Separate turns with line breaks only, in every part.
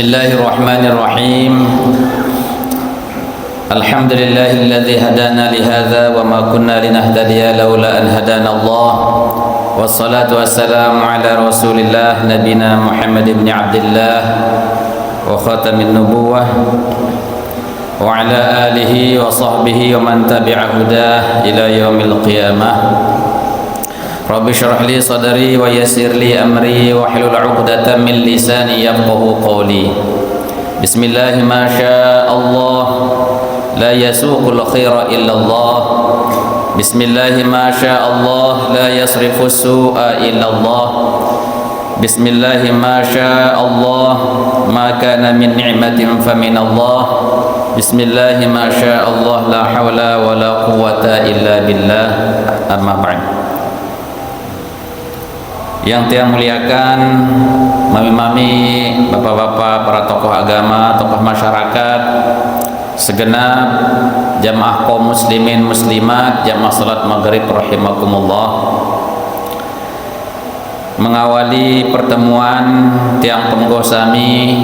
Bismillahirrahmanirrahim. Alhamdulillahilladzi hadana lihadza wa ma kunna linahtadiya laula an hadana Allah. Wassalatu wassalamu ala Rasulillah nabina Muhammad ibn Abdullah wa khatamin nubuwah wa ala alihi wa sahbihi wa man tabi'a hudah ila yaumil qiyamah. Rabbi syrah li sadri wa yassir li amri wa hlul 'uqdatam min lisani yafqahu qawli. Bismillah ma syaa Allah la yasuqul khaira illa Allah. Bismillah ma syaa Allah la yasrifu su'a illa Allah. Bismillah ma syaa Allah ma kana min ni'matin fa min Allah. Bismillah ma syaa Allah la hawla wa la quwwata illa billah. Amma ba'd. Yang Tuhan muliakan, mami-mami, bapak-bapak, para tokoh agama, tokoh masyarakat, segenap jamaah kaum muslimin muslimat, jamaah salat maghrib rahimakumullah. Mengawali pertemuan tiang penggo sami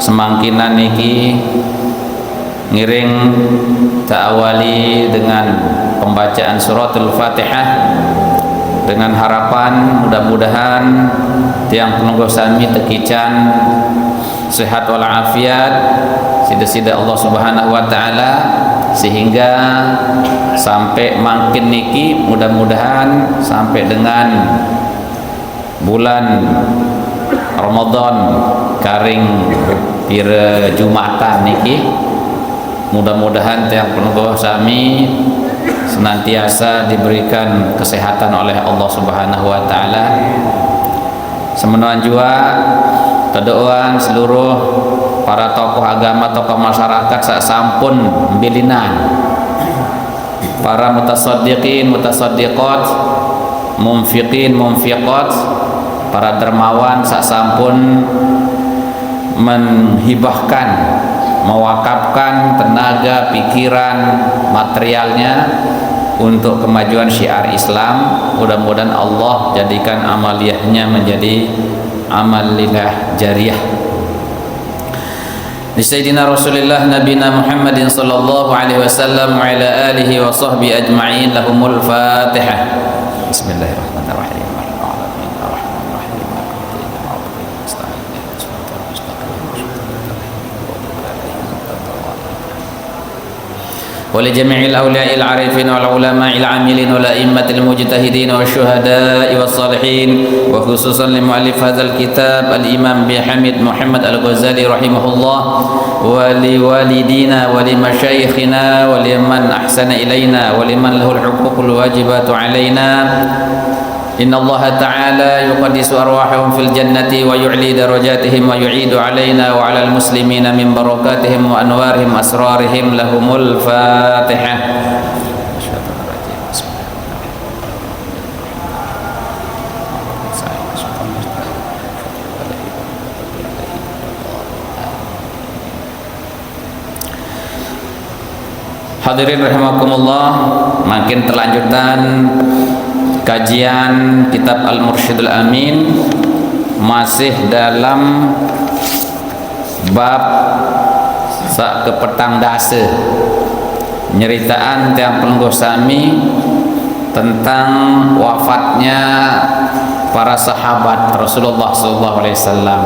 semangkinan niki ngiring ta'awali dengan pembacaan suratul Fatihah, dengan harapan mudah-mudahan tiang penunggu sami tekican sehat walafiat sida-sida Allah Subhanahu wa taala, sehingga sampai makin niki mudah-mudahan sampai dengan bulan Ramadan karing pira Jumatan niki, mudah-mudahan tiang penunggu sami senantiasa diberikan kesehatan oleh Allah Subhanahu wa taala. Semenuan jua kedoaan seluruh para tokoh agama, tokoh masyarakat sak sampun bilinan, para mutasaddiqin, mutasaddiqat, munfiqin, munfiqat, para dermawan sak sampun menghibahkan, mewakafkan tenaga, pikiran, materialnya untuk kemajuan syiar Islam. Mudah-mudahan Allah jadikan amaliyahnya menjadi amal lillah jariyah. Di Sayyidina Rasulullah Nabina Muhammadin sallallahu alaihi wasallam wa ala alihi wa sahbihi ajma'in. Lahumul Fatihah. Bismillahirrahmanirrahim. ولجميع الأولياء العارفين والعلماء العاملين والأئمة المجتهدين والشهداء والصالحين، وخصوصا لمؤلف هذا الكتاب الإمام بحمد محمد الغزالي رحمه الله، ولوالدينا ولمشايخنا ولمن أحسن إلينا ولمن له الحقوق الواجبات علينا. إن الله تعالى يقدس أرواحهم في الجنة ويعلي درجاتهم ويعيد علينا وعلى المسلمين من بركاتهم وأنوارهم أسرارهم. لهم الفاتحة. Hadirin rahimakumullah, makin terlanjutan kajian kitab Al-Mursyidul Amin masih dalam bab sak kepetang dase, nyeritaan tiang pelengguh sami tentang wafatnya para sahabat Rasulullah SAW.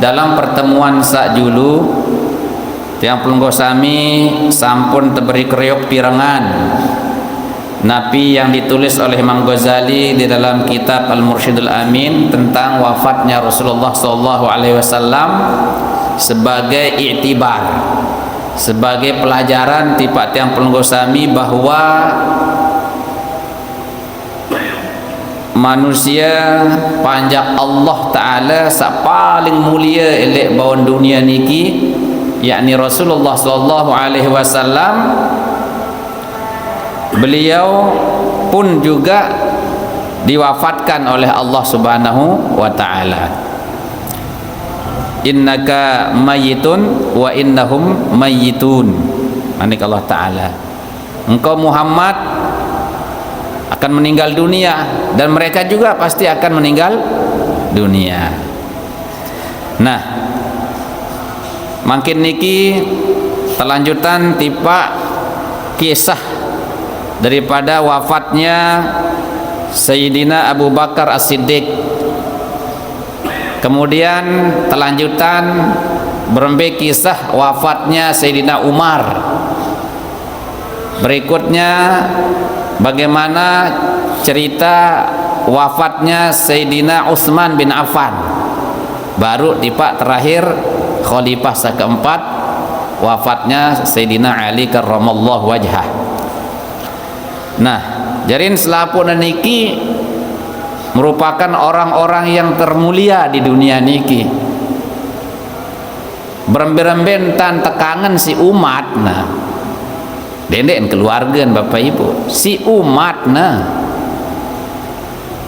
Dalam pertemuan sak julu tiang pelengguh sami sampun teberi kriuk pirengan Nabi yang ditulis oleh Imam Ghazali di dalam kitab Al-Mursyidul Amin tentang wafatnya Rasulullah SAW sebagai i'tibar, sebagai pelajaran tiap tiang pelengguh sami bahwa manusia panjak Allah Ta'ala sak paling mulia elek bawon dunia niki, yakni Rasulullah SAW. Beliau pun juga diwafatkan oleh Allah Subhanahu wa taala. Innaka mayyitun wa innahum mayyitun. Manik Allah taala. Engkau Muhammad akan meninggal dunia dan mereka juga pasti akan meninggal dunia. Nah, Makin niki telanjutan tipa kisah daripada wafatnya Sayyidina Abu Bakar As-Siddiq. Kemudian telanjutan berembe kisah wafatnya Sayyidina Umar. Berikutnya bagaimana cerita wafatnya Sayyidina Utsman bin Affan. Baru tiba terakhir khalifah keempat wafatnya Sayyidina Ali karramallahu wajhah. Nah, jarin selapun niki merupakan orang-orang yang termulia di dunia niki. Beremben-remben tekangan si umat nah. Dendek keluarga Bapak Ibu, si umat nah.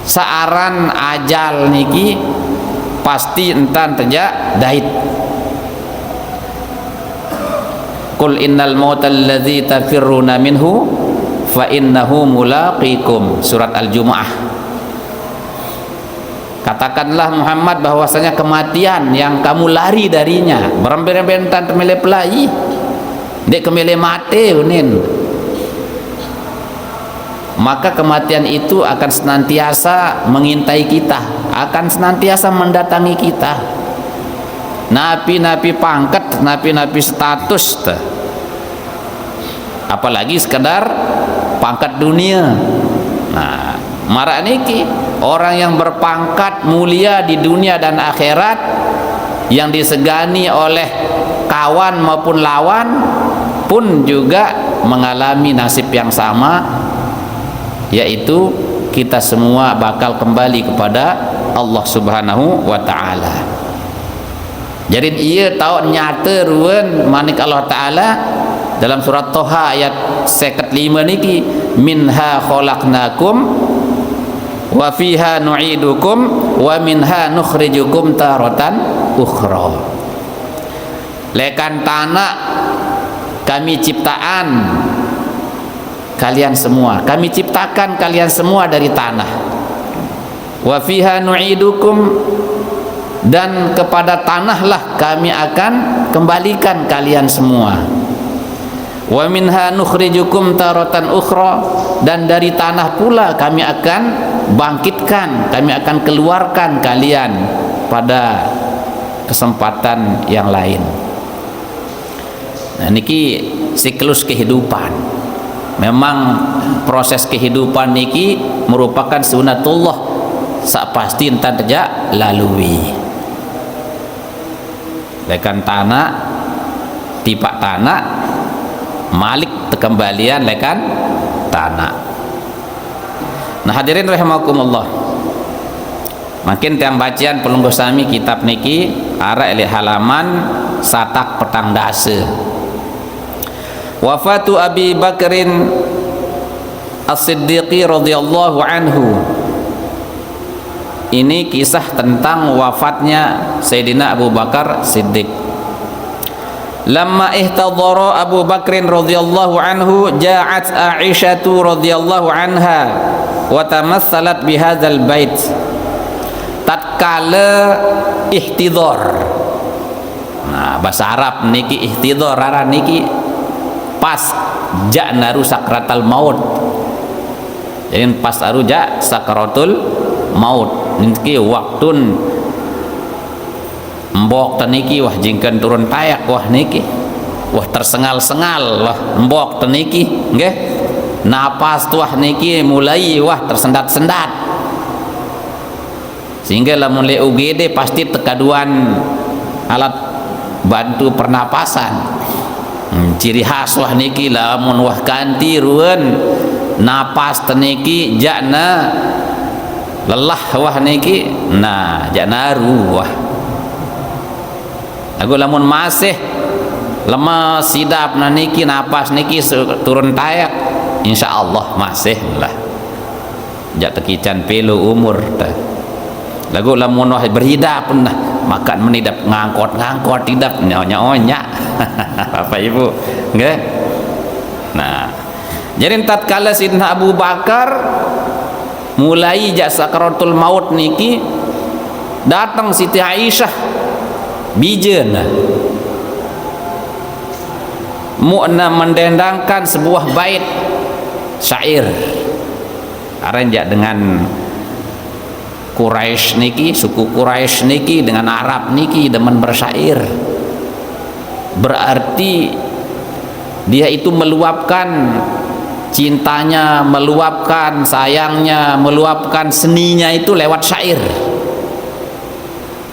Saaran ajal niki pasti entan teja dait. Qul innal mautal ladzi tafirruna minhu fa innahu mulaqikum, surat Al-Jumu'ah. Katakanlah Muhammad bahwasanya kematian yang kamu lari darinya beremben-rembentan temele pelai dek kemele mate unin, maka kematian itu akan senantiasa mengintai kita, akan senantiasa mendatangi kita. Napi-napi pangkat, napi-napi status apalagi sekedar pangkat dunia. Nah, marak niki orang yang berpangkat mulia di dunia dan akhirat yang disegani oleh kawan maupun lawan pun juga mengalami nasib yang sama, yaitu kita semua bakal kembali kepada Allah Subhanahu wa taala. Jadi ia tahu nyata ruan manik Allah taala dalam surat Toha ayat 55 niki, minha khalaqnakum wa fiha nu'idukum wa minha nukhrijukum taratan ukhra. Lekan tanah kami ciptaan kalian semua, kami ciptakan kalian semua dari tanah. Wa fiha nu'idukum, dan kepada tanahlah kami akan kembalikan kalian semua. Wa minha nukhrijukum taratan ukhra, dan dari tanah pula kami akan bangkitkan, kami akan keluarkan kalian pada kesempatan yang lain. Nah, niki siklus kehidupan. Memang proses kehidupan niki merupakan sunatullah sak pasti entar saja lalui. Lekan tanah tipak tanah malik kembalian lekan tanah. Nah, hadirin rahimakumullah, makin tiang bacaan pelungguh sami kitab niki arah eli halaman satak petang dase. Wafatu Abi Bakrin As-Siddiqi radhiyallahu anhu. Ini kisah tentang wafatnya Sayyidina Abu Bakar Siddiq. Lamma ihtadhara Abu Bakrin radhiyallahu anhu ja'at Aisyatu radhiyallahu anha wa tamassalat bihadzal bait. Tatkala ihtidhar. Nah, bahasa Arab niki ihtidhar ara niki pas ja'naru sakratal maut. Jadi pas aruja sakratul maut niki waktun mbok teniki wah jingkan turun tayak wah niki wah tersengal-sengal wah mbok teniki nggih napas tuah niki mulai wah tersendat-sendat, sehingga lamun le UGD pasti tekaduan alat bantu pernapasan. Ciri khas wah niki lamun wah kanti ruan napas teniki jakna lelah wah niki, nah jakna ruah aku lamun masih lemas sidap niki napas niki turun tayak insyaallah masih lah jak tekican pelu umur lagu lamun wah berhidap pun nah makan menidap ngangkot tidap nyonya Bapak Ibu nggih. Nah, jadi tatkala Sidna Abu Bakar mulai jak sakaratul maut niki datang Siti Aisyah bijeun mu'na mendendangkan sebuah bait syair aranjak dengan Quraisy niki, suku Quraisy niki dengan Arab niki demen bersyair. Berarti dia itu meluapkan cintanya, meluapkan sayangnya, meluapkan seninya itu lewat syair.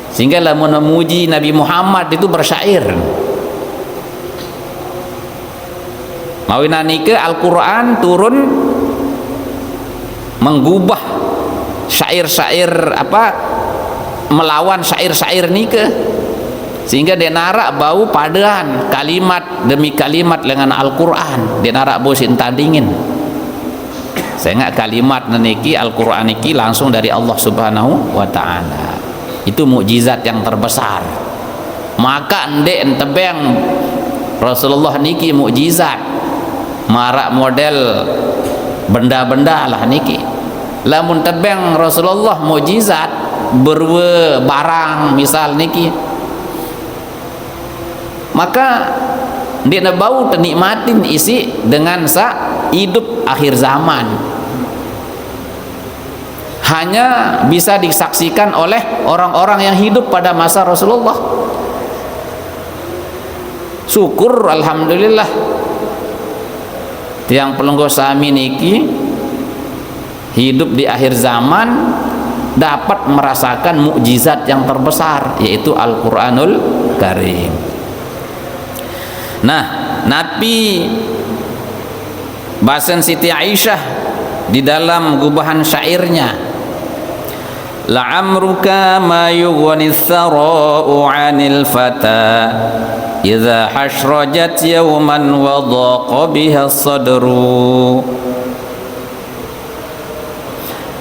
Sehingga lamun memuji Nabi Muhammad itu bersyair. Mawina nike Al-Quran turun menggubah syair-syair melawan syair-syair nike, sehingga dia narak bau padaan kalimat demi kalimat dengan Al-Quran. Dia narak bau sintandingin. Saya ingat kalimat niki Al-Quran niki langsung dari Allah Subhanahu wa ta'ala. Itu mukjizat yang terbesar. Maka ndek entebeng Rasulullah niki mukjizat, marak model benda-benda lah niki. Lamun tebeng Rasulullah mukjizat berwe barang misal niki, maka dia bau ternikmatin isi dengan hidup akhir zaman. Hanya bisa disaksikan oleh orang-orang yang hidup pada masa Rasulullah. Syukur alhamdulillah tiang pelenggo sami niki hidup di akhir zaman dapat merasakan mukjizat yang terbesar, yaitu Al-Quranul Karim. Nah, Nabi bahasan Siti Aisyah di dalam gubahan syairnya, la'amruka ma yughni thara'u 'anil fata idza hashrajat yawman wa dhaqa biha sadru.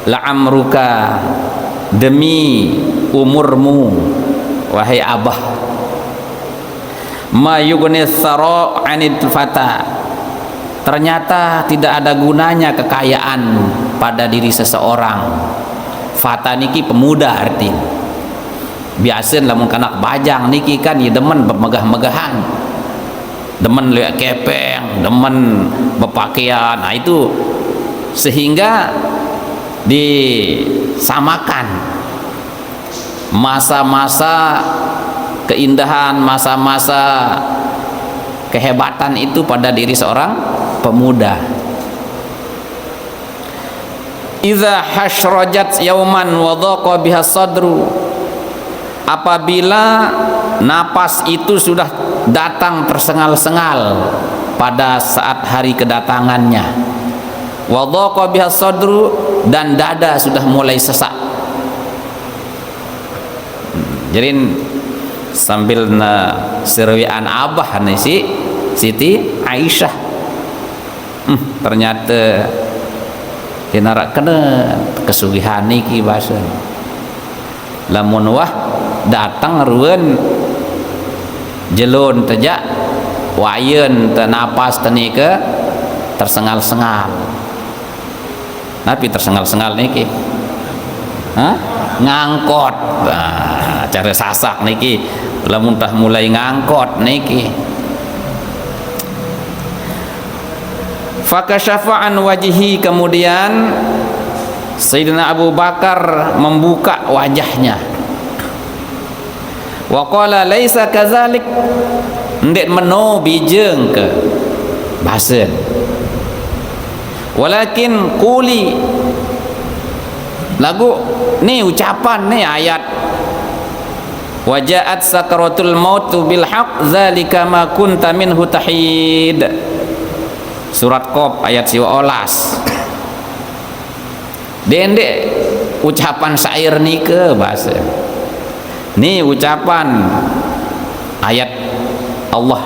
La'amruka, demi umurmu wahai abah, ma yughni thara 'anil fata, ternyata tidak ada gunanya kekayaan pada diri seseorang. Fata niki pemuda arti. Biasa lamun kanak bajang niki kan ya demen megah-megahan, demen lihat kepeng, demen berpakaian. Nah itu sehingga disamakan masa-masa keindahan, masa-masa kehebatan itu pada diri seorang pemuda. Idza hasyrajat yauman wa dhaqa biha sadru, apabila napas itu sudah datang tersengal-sengal pada saat hari kedatangannya, wa dhaqa biha sadru, dan dada sudah mulai sesak. Jadi sambil serwian abah nih si Siti Aisyah, ternyata dinarak kena kesugihan niki bahasa lamun wah datang ruan jelun tejak wayen tenapas tenika tersengal-sengal. Napi tersengal-sengal niki ngangkot. Nah, cara sasak niki lamun tah mulai ngangkot niki. Fakasyafa an wajhi, kemudian Sayyidina Abu Bakar membuka wajahnya. Wa qala laisa kadzalik, ndek meno bijeng ke basen. Walakin quli, lagu ni ucapan ni ayat, wajaat sakaratul maut bil haqq zalika ma kunta minhu tahid. Surat Qaf ayat 12. Dendek ucapan syair ni ke bahasa. Ni ucapan ayat Allah,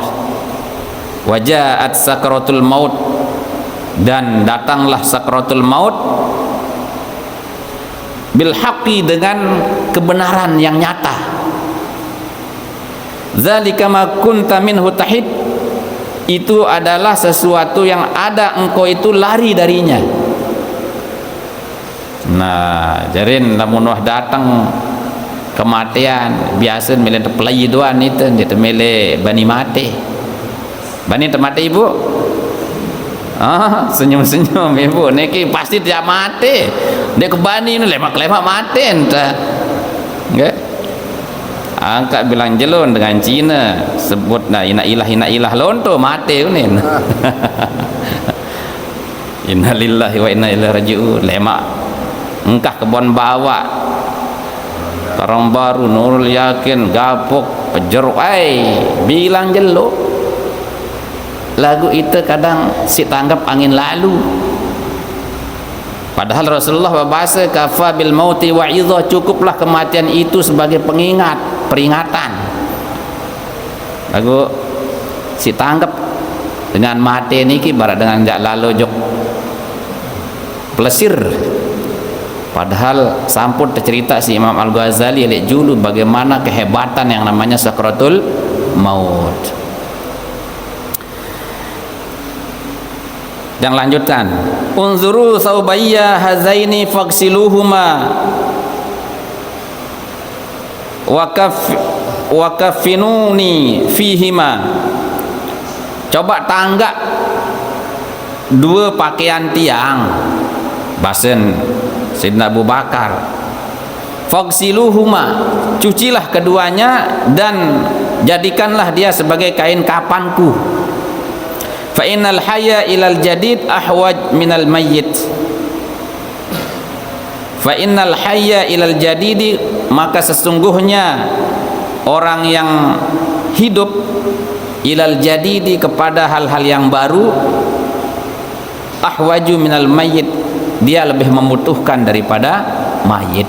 wajaat sakaratul maut, dan datanglah sakaratul maut bil haqqi, dengan kebenaran yang nyata. Zalika ma kunta minhu tahid, itu adalah sesuatu yang ada engkau itu lari darinya. Nah, jadi namun wah datang kematian biasa milih pelai doan itu dia milih bani mati. Bani temati ibu. Senyum-senyum ibu niki pasti tidak mati. Dia ke bani ni lemak-lemak mati entah. Nggih. Angkat bilang jelun dengan Cina sebut na ina ilah lonto mati unin. Innalillahi wa inna ilaihi raji'un. Lemak engkah kebon bawa Karang Baru, Nurul Yakin, Gapok, Pejeruk, bilang jeluk. Lagu itu kadang si tanggap angin lalu. Padahal Rasulullah berbahasa kafa bil mauti wa'idhah, cukuplah kematian itu sebagai pengingat, peringatan. Lagu si tanggap dengan mati niki barat dengan jak lalu jok pelesir. Padahal sampun tercerita si Imam Al-Ghazali lihat dulu bagaimana kehebatan yang namanya sakratul maut. Dan lanjutkan, unzuru thawbayya hazaini faghsiluhuma wa kaffinuni fihima. Coba tanggak dua pakaian tiang basen Sayyidina Abu Bakar. Faghsiluhuma, cucilah keduanya dan jadikanlah dia sebagai kain kafanku. Fa innal hayya ilal jadid ahwaj minal mayyit. Fa innal hayya ilal jadidi, maka sesungguhnya orang yang hidup ilal jadidi kepada hal-hal yang baru, ahwaju minal mayyit, dia lebih membutuhkan daripada mayit.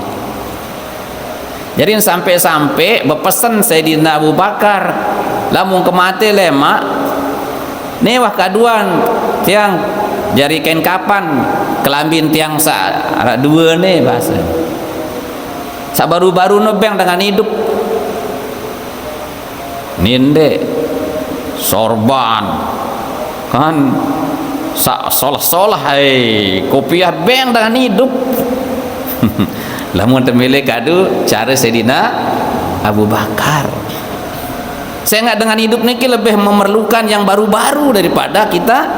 Jadi sampai-sampai berpesan Sayyidina Abu Bakar, lamun kemati lemak newah kaduan tiang jari kain kapan kelambin tiang ada dua nih bahasa sa baru-baru nebeng dengan hidup ninde sorban kan solah-solah kopiah beng dengan hidup. Lamun temile kadu cara Sayyidina Abu Bakar. Saya enggak dengan hidup niki lebih memerlukan yang baru-baru daripada kita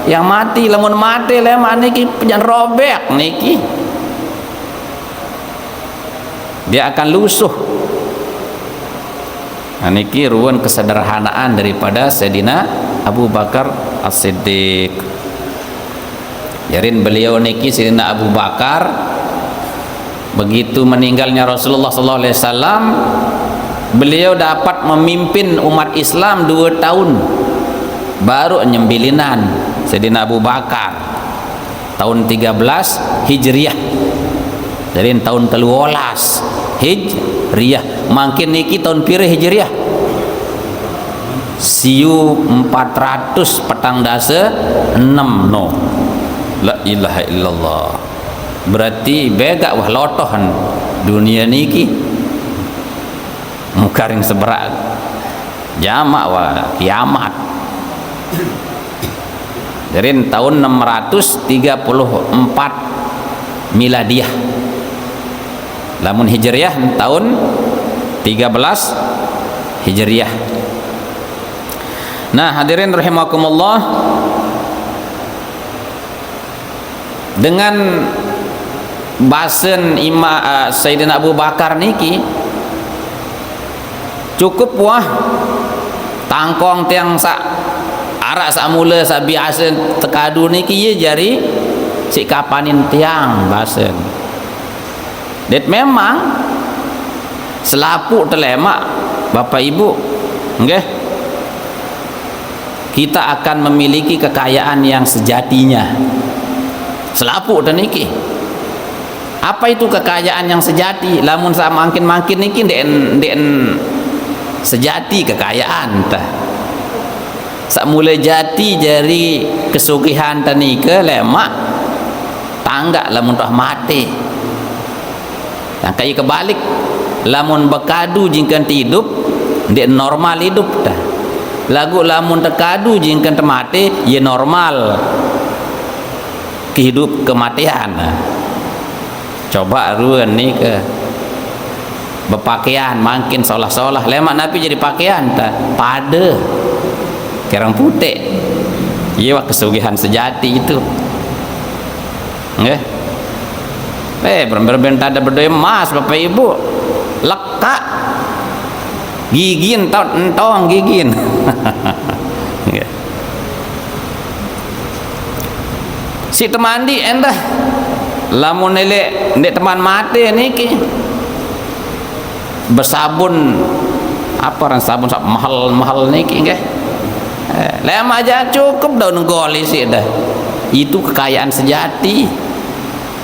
yang mati. Lamun mati lemak niki penjan robek niki, dia akan lusuh. Nah, niki ruan kesederhanaan daripada Sayyidina Abu Bakar As-Siddiq. Jarin beliau niki Sayyidina Abu Bakar begitu meninggalnya Rasulullah sallallahu alaihi wasallam, beliau dapat memimpin umat Islam 2 tahun baru nyembilinan Sayyidina Abu Bakar tahun 13 Hijriah. Jadi tahun 13 Hijriah. Makin niki tahun pira Hijriah? Siu 400 petang dasa 6 no. La ilaha illallah. Berarti begak wah lotohan dunia niki mukaring seberat jamak wa kiamat. Dari tahun 634 miladiah, lamun hijriah tahun 13 hijriah. Nah hadirin rahimakumullah, dengan basen Sayyidina Abu Bakar niki cukup wah tangkong tiang sak arak sak mula sak biasa tekadu niki ye jari si kapanin tiang basen. Det memang selapuk telemak Bapak Ibu, nggih, kita akan memiliki kekayaan yang sejatinya. Selapuk dan niki. Apa itu kekayaan yang sejati? Lamun sa makin niki ndek sejati kekayaan tah. Sak mula jati jari kesugihan tanika lemak tangga lamun tah mati. Yang kaya kebalik, lamun bekadu jingkan hidup ndek normal hidup tah. Lagu lamun tekadu jingkan mati ye normal kehidup kematian. Coba ruan ni ke berpakaian makin seolah-olah lemak Nabi jadi pakaian tak pada kerang putih. Iya kesugihan sejati itu. Nggih. Bener-bener ada berdua emas Bapak Ibu. Lekak. Gigin entong gigin. Si temandi endah. Lamun elek ndek teman mati niki. Bersabun apa ran sabun mahal niki nggih. Lama aja cukup daun goli sih dah. Itu kekayaan sejati.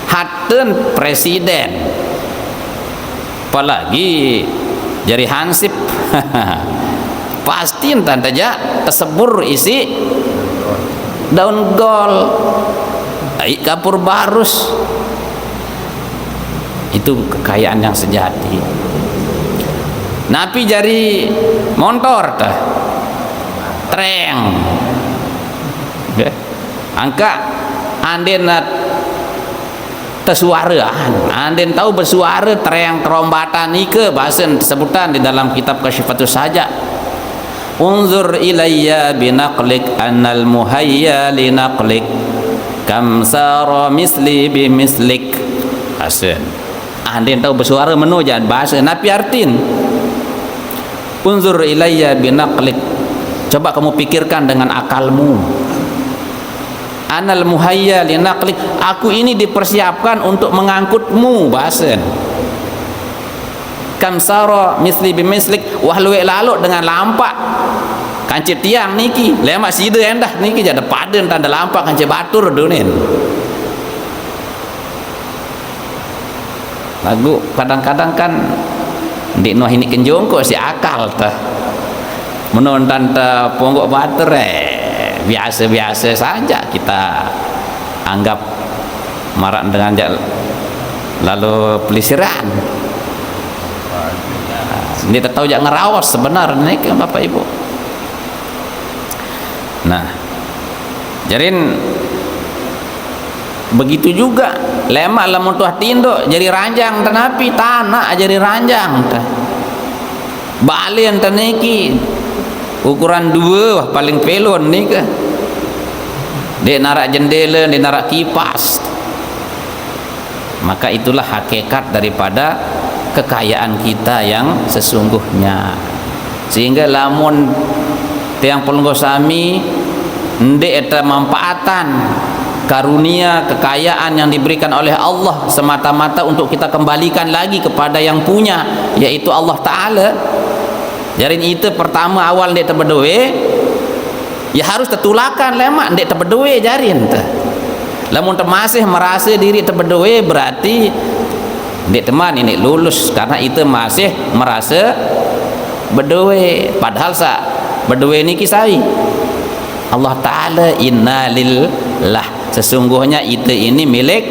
Haten presiden. Apalagi jari hansip. Pasti entah aja tersebur isi daun gol. Kapur barus. Itu kekayaan yang sejati. Napi jari motor tah. Treng. Angka anden tersuaraan, anden tahu bersuara treng terombatan ike bahasa sebutan di dalam kitab Kasyifatus Saja. Unzur ilayya binaqlik annal muhayya linaqlik kam sara misli bimislik. Hasan anden tahu bersuara menu jangan bahasa napi artin. Unzur ilayya binaqlik, coba kamu pikirkan dengan akalmu. Anal muhayya linaqlik, aku ini dipersiapkan untuk mengangkutmu bahasa. Kamsara misli bimislik, wah luwek lalu dengan lampak kancit tiang niki lema sida endah niki jada paden tanda lampak kancit batur dunin. Lagu kadang-kadang kan di noh ini kenjongko si akal tah menonton ponggok batur biasa-biasa saja kita anggap marak dengan lalu pelisiran. Dia tahu jak ngerawas sebenarnya kan Bapak Ibu. Nah, jarin begitu juga lemak lamun tuah tinduk jadi ranjang tenapi tanah jadi ranjang tah. Bali enten niki ukuran 2 wah paling pelon nika. Dia narak jendela, dia narak kipas. Maka itulah hakikat daripada kekayaan kita yang sesungguhnya. Sehingga lamun tiang pelungguh sami ndek eta manfaatan karunia kekayaan yang diberikan oleh Allah semata-mata untuk kita kembalikan lagi kepada yang punya, yaitu Allah Ta'ala. Jarin itu pertama awal ndek terbedowe ya harus tertulakan lemak ndek terbedowe jarin teh. Lamun masih merasa diri terbedowe berarti ndek teman ini lulus karena itu masih merasa bedowe. Padahal sa bedowe niki sai Allah Ta'ala innalillah, sesungguhnya itu ini milik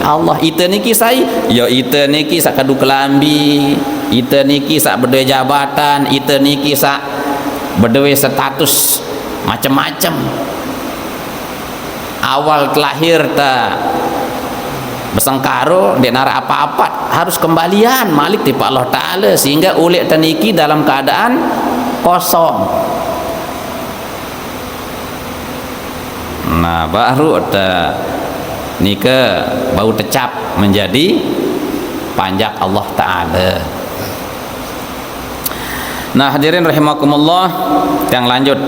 Allah. Itu niki sai ya itu niki sak kadu kelambi, itu niki sak bedowe jabatan, itu niki sak bedowe status macam-macam. Awal terlahir ta bersengkaro dia nara apa-apa harus kembalian malik di Allah Ta'ala sehingga ulik teniki dalam keadaan kosong. Nah baru nika bau tecap menjadi panjak Allah Ta'ala. Nah hadirin rahimakumullah, yang lanjut.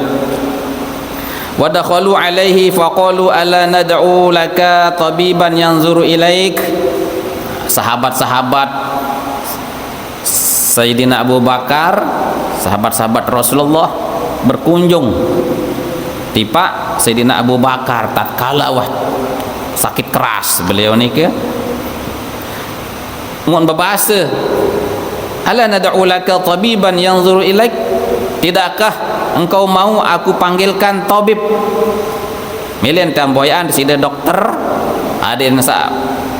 Wa dakhalu alaihi faqalu ala nad'u laka tabiban yanzuru ilaik. Sahabat-sahabat Sayyidina Abu Bakar, sahabat-sahabat Rasulullah berkunjung tipa Sayyidina Abu Bakar tatkala wah sakit keras beliau niki mohon berbahasa, ala nad'u laka tabiban yanzuru ilaik, tidakkah engkau mau aku panggilkan tabib milian tamboyan sida dokter ada yang sa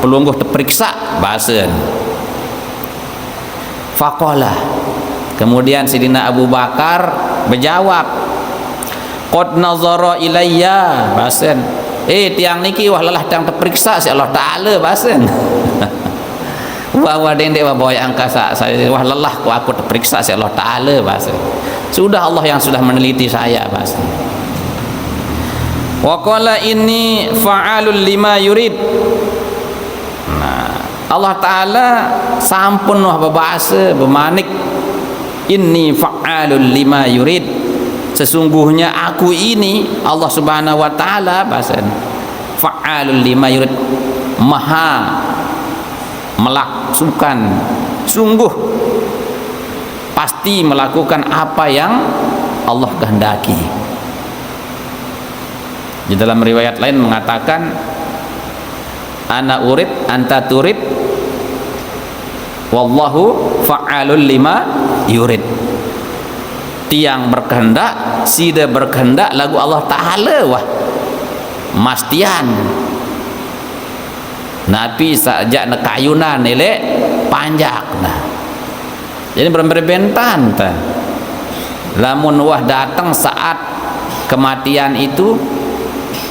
pelungguh terperiksa bahasa. Faqala, kemudian Sayyidina Abu Bakar berjawab, qad nazara ilayya bahasan, tiang niki wah lelah tiang terperiksa si Allah Ta'ala bahasan. Wah dendek wah boy angkasa saya wah lelah ku aku terperiksa si Allah Ta'ala bahasan. Sudah Allah yang sudah meneliti saya bahasan. Wa qala inni fa'alul lima yurid. Nah, Allah Ta'ala sampun wah berbahasa bermanik, inni fa'alul lima yurid, sesungguhnya aku ini Allah Subhanahu wa Ta'ala, bahasa fa'alul lima yurid, maha melaksukan, sungguh pasti melakukan apa yang Allah kehendaki. Di dalam riwayat lain mengatakan, ana urid anta turid wallahu fa'alul lima yurid. Tiang berkehendak, sida berkehendak, lagu Allah Ta'ala wah mastian. Nabi sajak nak kayunan elek panjak nah. Jadi berbentan ta. Lamun wah datang saat kematian itu,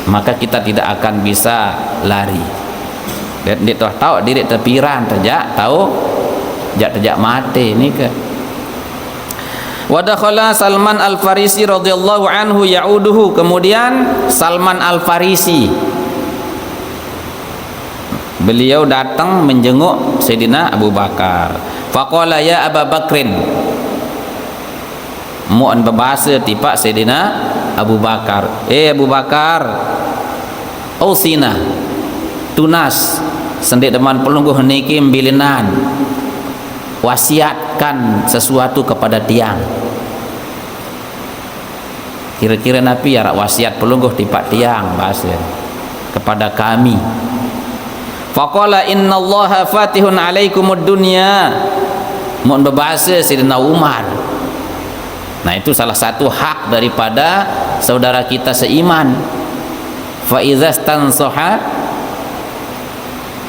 maka kita tidak akan bisa lari. Dia tahu diri terpiran terjak tahu terjak mati ni ke. Wa dakhala Salman Al-Farisi radhiyallahu anhu ya'uduhu. Kemudian Salman Al-Farisi, beliau datang menjenguk Sayyidina Abu Bakar. Faqala ya Abu Bakrin, mu'an berbahasa tipak Sayyidina Abu Bakar, Abu Bakar, ausina tunas sendik teman pelungguh niki bilinan, wasiatkan sesuatu kepada tiang. Kira-kira Nabi ya wasiat pelungguh tipak tiang bahasa kepada kami. Faqala innallaha fatihun alaikumud dunya, mun berbahasa Sayyidina Umar. Nah, itu salah satu hak daripada saudara kita seiman. Fa idza stansaha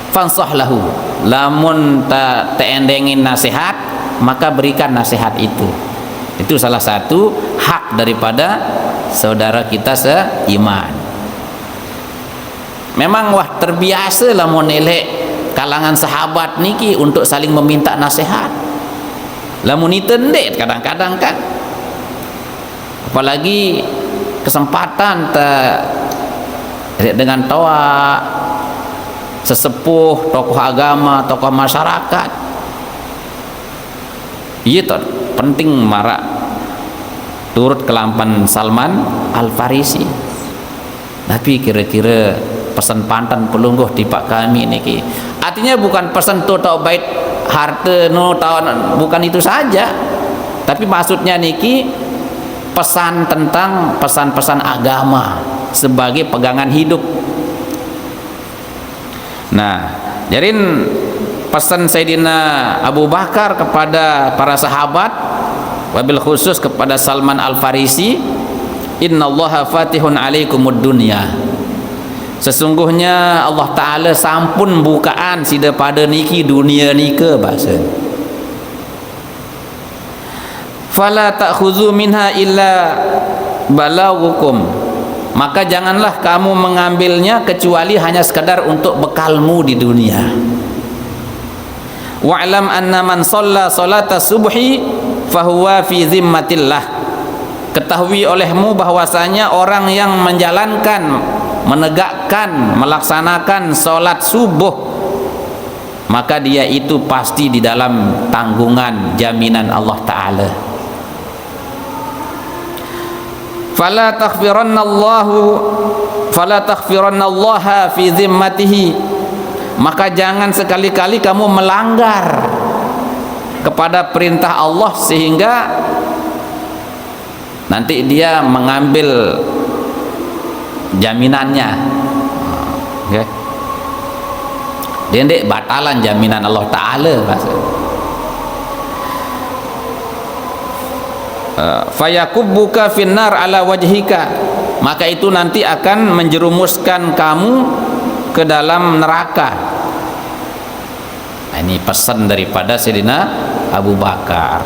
fansah lahu, lamun teendengin nasihat maka berikan nasihat itu. Itu salah satu hak daripada saudara kita seiman. Memang wah terbiasa lamun elek kalangan sahabat niki untuk saling meminta nasihat. Lamun itu ndek kadang-kadang kan, apalagi kesempatan dengan toa sesepuh, tokoh agama, tokoh masyarakat, iya toh penting marak turut kelampan Salman Al-Farisi. Tapi kira-kira pesan pantan pelungguh tipak kami niki, artinya bukan pesan tu tau bait harta no tau, bukan itu saja, tapi maksudnya niki pesan tentang pesan-pesan agama sebagai pegangan hidup. Nah, jadi pesan Sayyidina Abu Bakar kepada para sahabat, wabil khusus kepada Salman Al-Farisi, innallaha fatihun alaikumud dunya, sesungguhnya Allah Ta'ala sampun bukaan sida pada niki dunia nika bahasa. Fala ta'khudhu minha illa balaghukum, maka janganlah kamu mengambilnya kecuali hanya sekadar untuk bekalmu di dunia. Wa'lam anna man shalla salata subhi fahuwa fi zimmatillah, ketahui olehmu bahwasanya orang yang menjalankan, menegakkan, melaksanakan salat subuh, maka dia itu pasti di dalam tanggungan jaminan Allah Ta'ala. Fala taghfirannallaha fi zimmatihi, maka jangan sekali-kali kamu melanggar kepada perintah Allah sehingga nanti dia mengambil jaminannya. Okay. Dia ndek batalan jaminan Allah Ta'ala bahasa. Fayakubbuka finnar ala wajhika, maka itu nanti akan menjerumuskan kamu ke dalam neraka. Nah, ini pesan daripada Sayyidina Abu Bakar.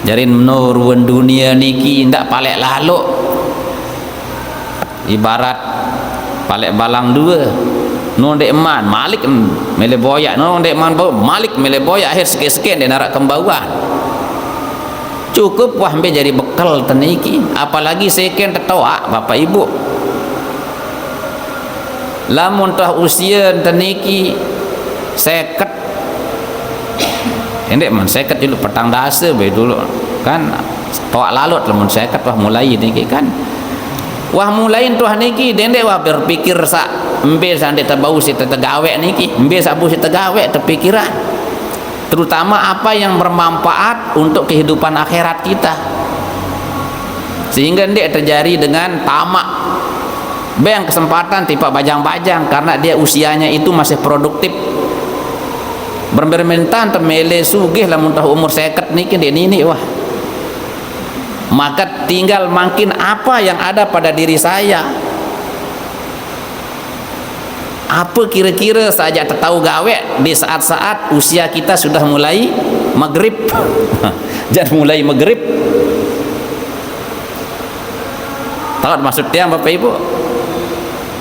Jadi menurun dunia niki ndak palek laluk, ibarat palek balang dua, nu ndek man malik mele boyak, nu ndek man malik mele boyak, akhir sikit-sikit dia narak kembauan. Cukup wah ambil jadi bekal teniki, apalagi seken tertoak bapak ibu. lamun tah usia teniki 50 endek man 50 dulu petang dasa be dulu kan toak lalut lamun 50 wah mulai niki kan wah mulai tuh niki dendek wah berpikir sak embe sande tabau si tegawe niki embe sabu si tegawe terpikiran terutama apa yang bermanfaat untuk kehidupan akhirat kita sehingga ndek terjadi dengan tamak beng kesempatan tipe bajang-bajang karena dia usianya itu masih produktif bermentan temele sugih lamun tahu umur 50 niki ini wah maka tinggal makin apa yang ada pada diri saya apa kira-kira saja tertahu gawe di saat-saat usia kita sudah mulai maghrib jangan mulai maghrib tahu maksud tiang Bapak Ibu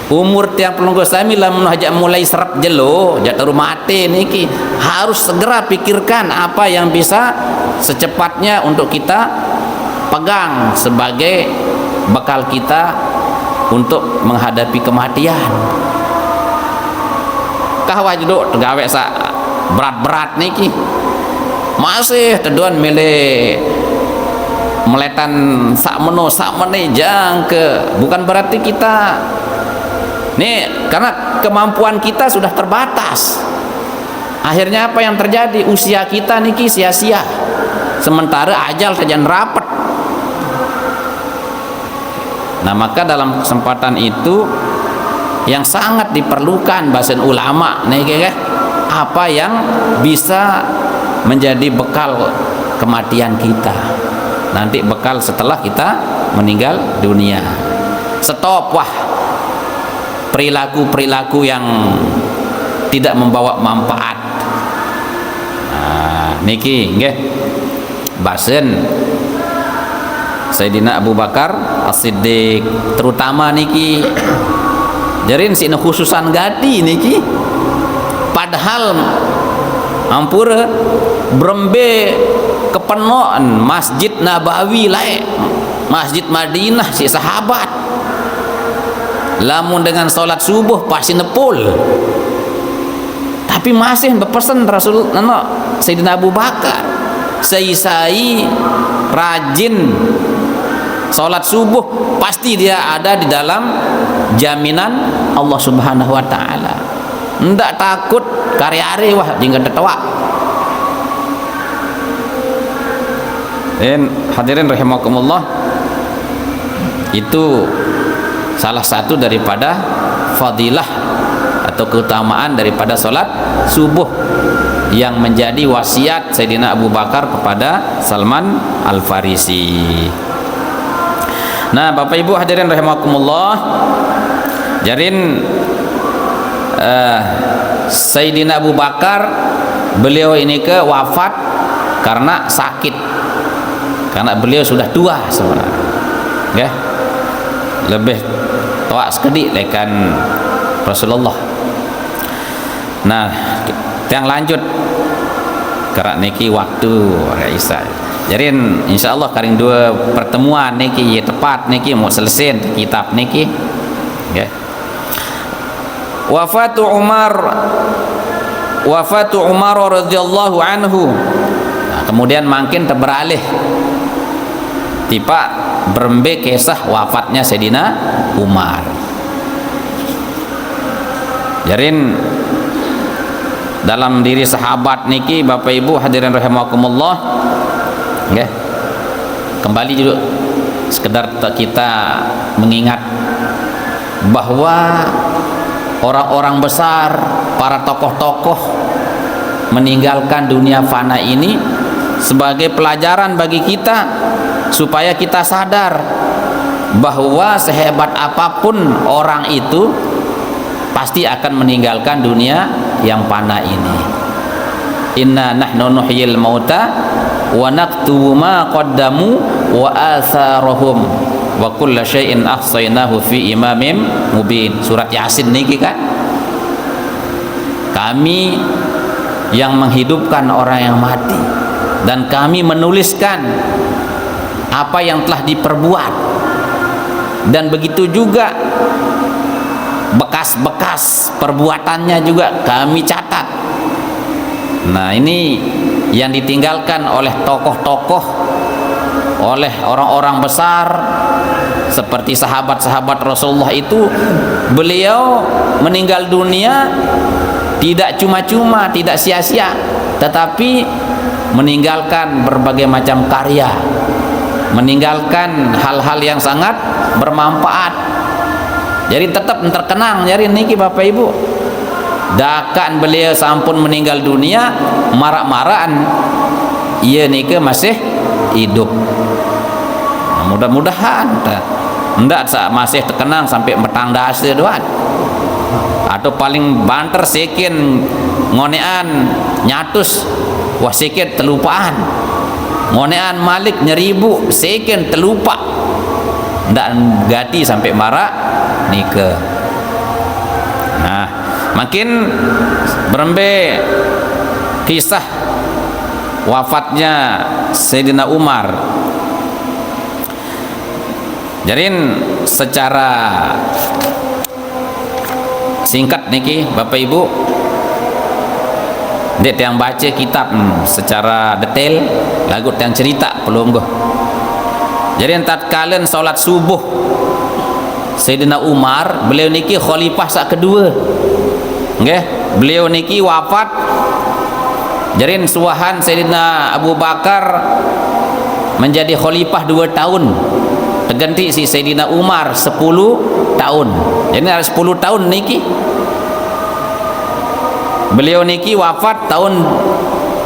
umur tiang pelunggu sami lamun hajak mulai serap jelo jatuh mati niki harus segera pikirkan apa yang bisa secepatnya untuk kita pegang sebagai bekal kita untuk menghadapi kematian kahwa juduk tegawe sa berat-berat niki masih teduan milih meletan sak mene jang ke bukan berarti kita nih karena kemampuan kita sudah terbatas akhirnya apa yang terjadi usia kita niki sia-sia sementara ajal saja rapat nah maka dalam kesempatan itu yang sangat diperlukan bahasan ulama niki apa yang bisa menjadi bekal kematian kita nanti bekal setelah kita meninggal dunia stop wah perilaku-perilaku yang tidak membawa manfaat nah niki nggih bahasan Sayyidina Abu Bakar As-Siddiq terutama niki jarin sina khususan gadi niki padahal ampura brembe kepenoan Masjid Nabawi lae Masjid Madinah si sahabat lamun dengan salat subuh pasti nepul tapi masih berpesan Rasul Sayyidina Abu Bakar sai rajin salat subuh pasti dia ada di dalam jaminan Allah Subhanahu wa taala ndak takut kari-ari wah jingga tetua dan hadirin rahimakumullah itu salah satu daripada fadilah atau keutamaan daripada salat subuh yang menjadi wasiat Sayyidina Abu Bakar kepada Salman Al-Farisi. Nah, Bapak Ibu hadirin rahimakumullah, jarin Sayyidina Abu Bakar beliau ini ke wafat karena sakit, karena beliau sudah tua sebenarnya, ya, lebih tua sekali lekan Rasulullah. Nah, yang lanjut karena niki waktu Isa. Jadi insyaallah karing dua pertemuan niki ya tepat niki mau selesai kitab niki. Ya. Wafatu Umar radhiyallahu anhu. Nah, kemudian makin terberalih tiba berembe kisah wafatnya Sayyidina Umar. Jarin dalam diri sahabat niki Bapak Ibu hadirin rahimakumullah, ya, kembali dulu sekedar kita mengingat bahwa orang-orang besar, para tokoh-tokoh meninggalkan dunia fana ini sebagai pelajaran bagi kita supaya kita sadar bahwa sehebat apapun orang itu pasti akan meninggalkan dunia yang fana ini. Inna nahnu nuhyil mauta wa naktubu ma qaddamu wa atharahum wa kulla syai'in ahsaynahu fi imamin mubin. Surat Yasin niki kan, kami yang menghidupkan orang yang mati dan kami menuliskan apa yang telah diperbuat, dan begitu juga bekas bekas perbuatannya juga kami catat. Nah, ini yang ditinggalkan oleh tokoh-tokoh, oleh orang-orang besar seperti sahabat-sahabat Rasulullah itu. Beliau meninggal dunia tidak cuma-cuma, tidak sia-sia, tetapi meninggalkan berbagai macam karya, meninggalkan hal-hal yang sangat bermanfaat. Jadi tetap terkenang jadi niki Bapak Ibu. Dakan beliau sampun meninggal dunia, marak-marakan iya niki masih hidup. Nah, mudah-mudahan ndak masih terkenang sampai metang dase doan. Atau paling banter sekin ngonean nyatus wah sekin telupaan. Ngonean Malik nyeribu sekin telupa. Ndak gati sampai marak nike. Nah, makin berembe kisah wafatnya Sayyidina Umar. Jadi secara singkat niki Bapak Ibu, dek yang baca kitab secara detail, lagu yang cerita belum go. Jadi tatkala salat subuh Sayyidina Umar, beliau niki khalifah sak kedua. Nggih, beliau niki wafat. Jadi suahan Sayyidina Abu Bakar menjadi khalifah 2 tahun. Terganti si Sayyidina Umar 10 tahun. Jadi ada 10 tahun niki. Beliau niki wafat tahun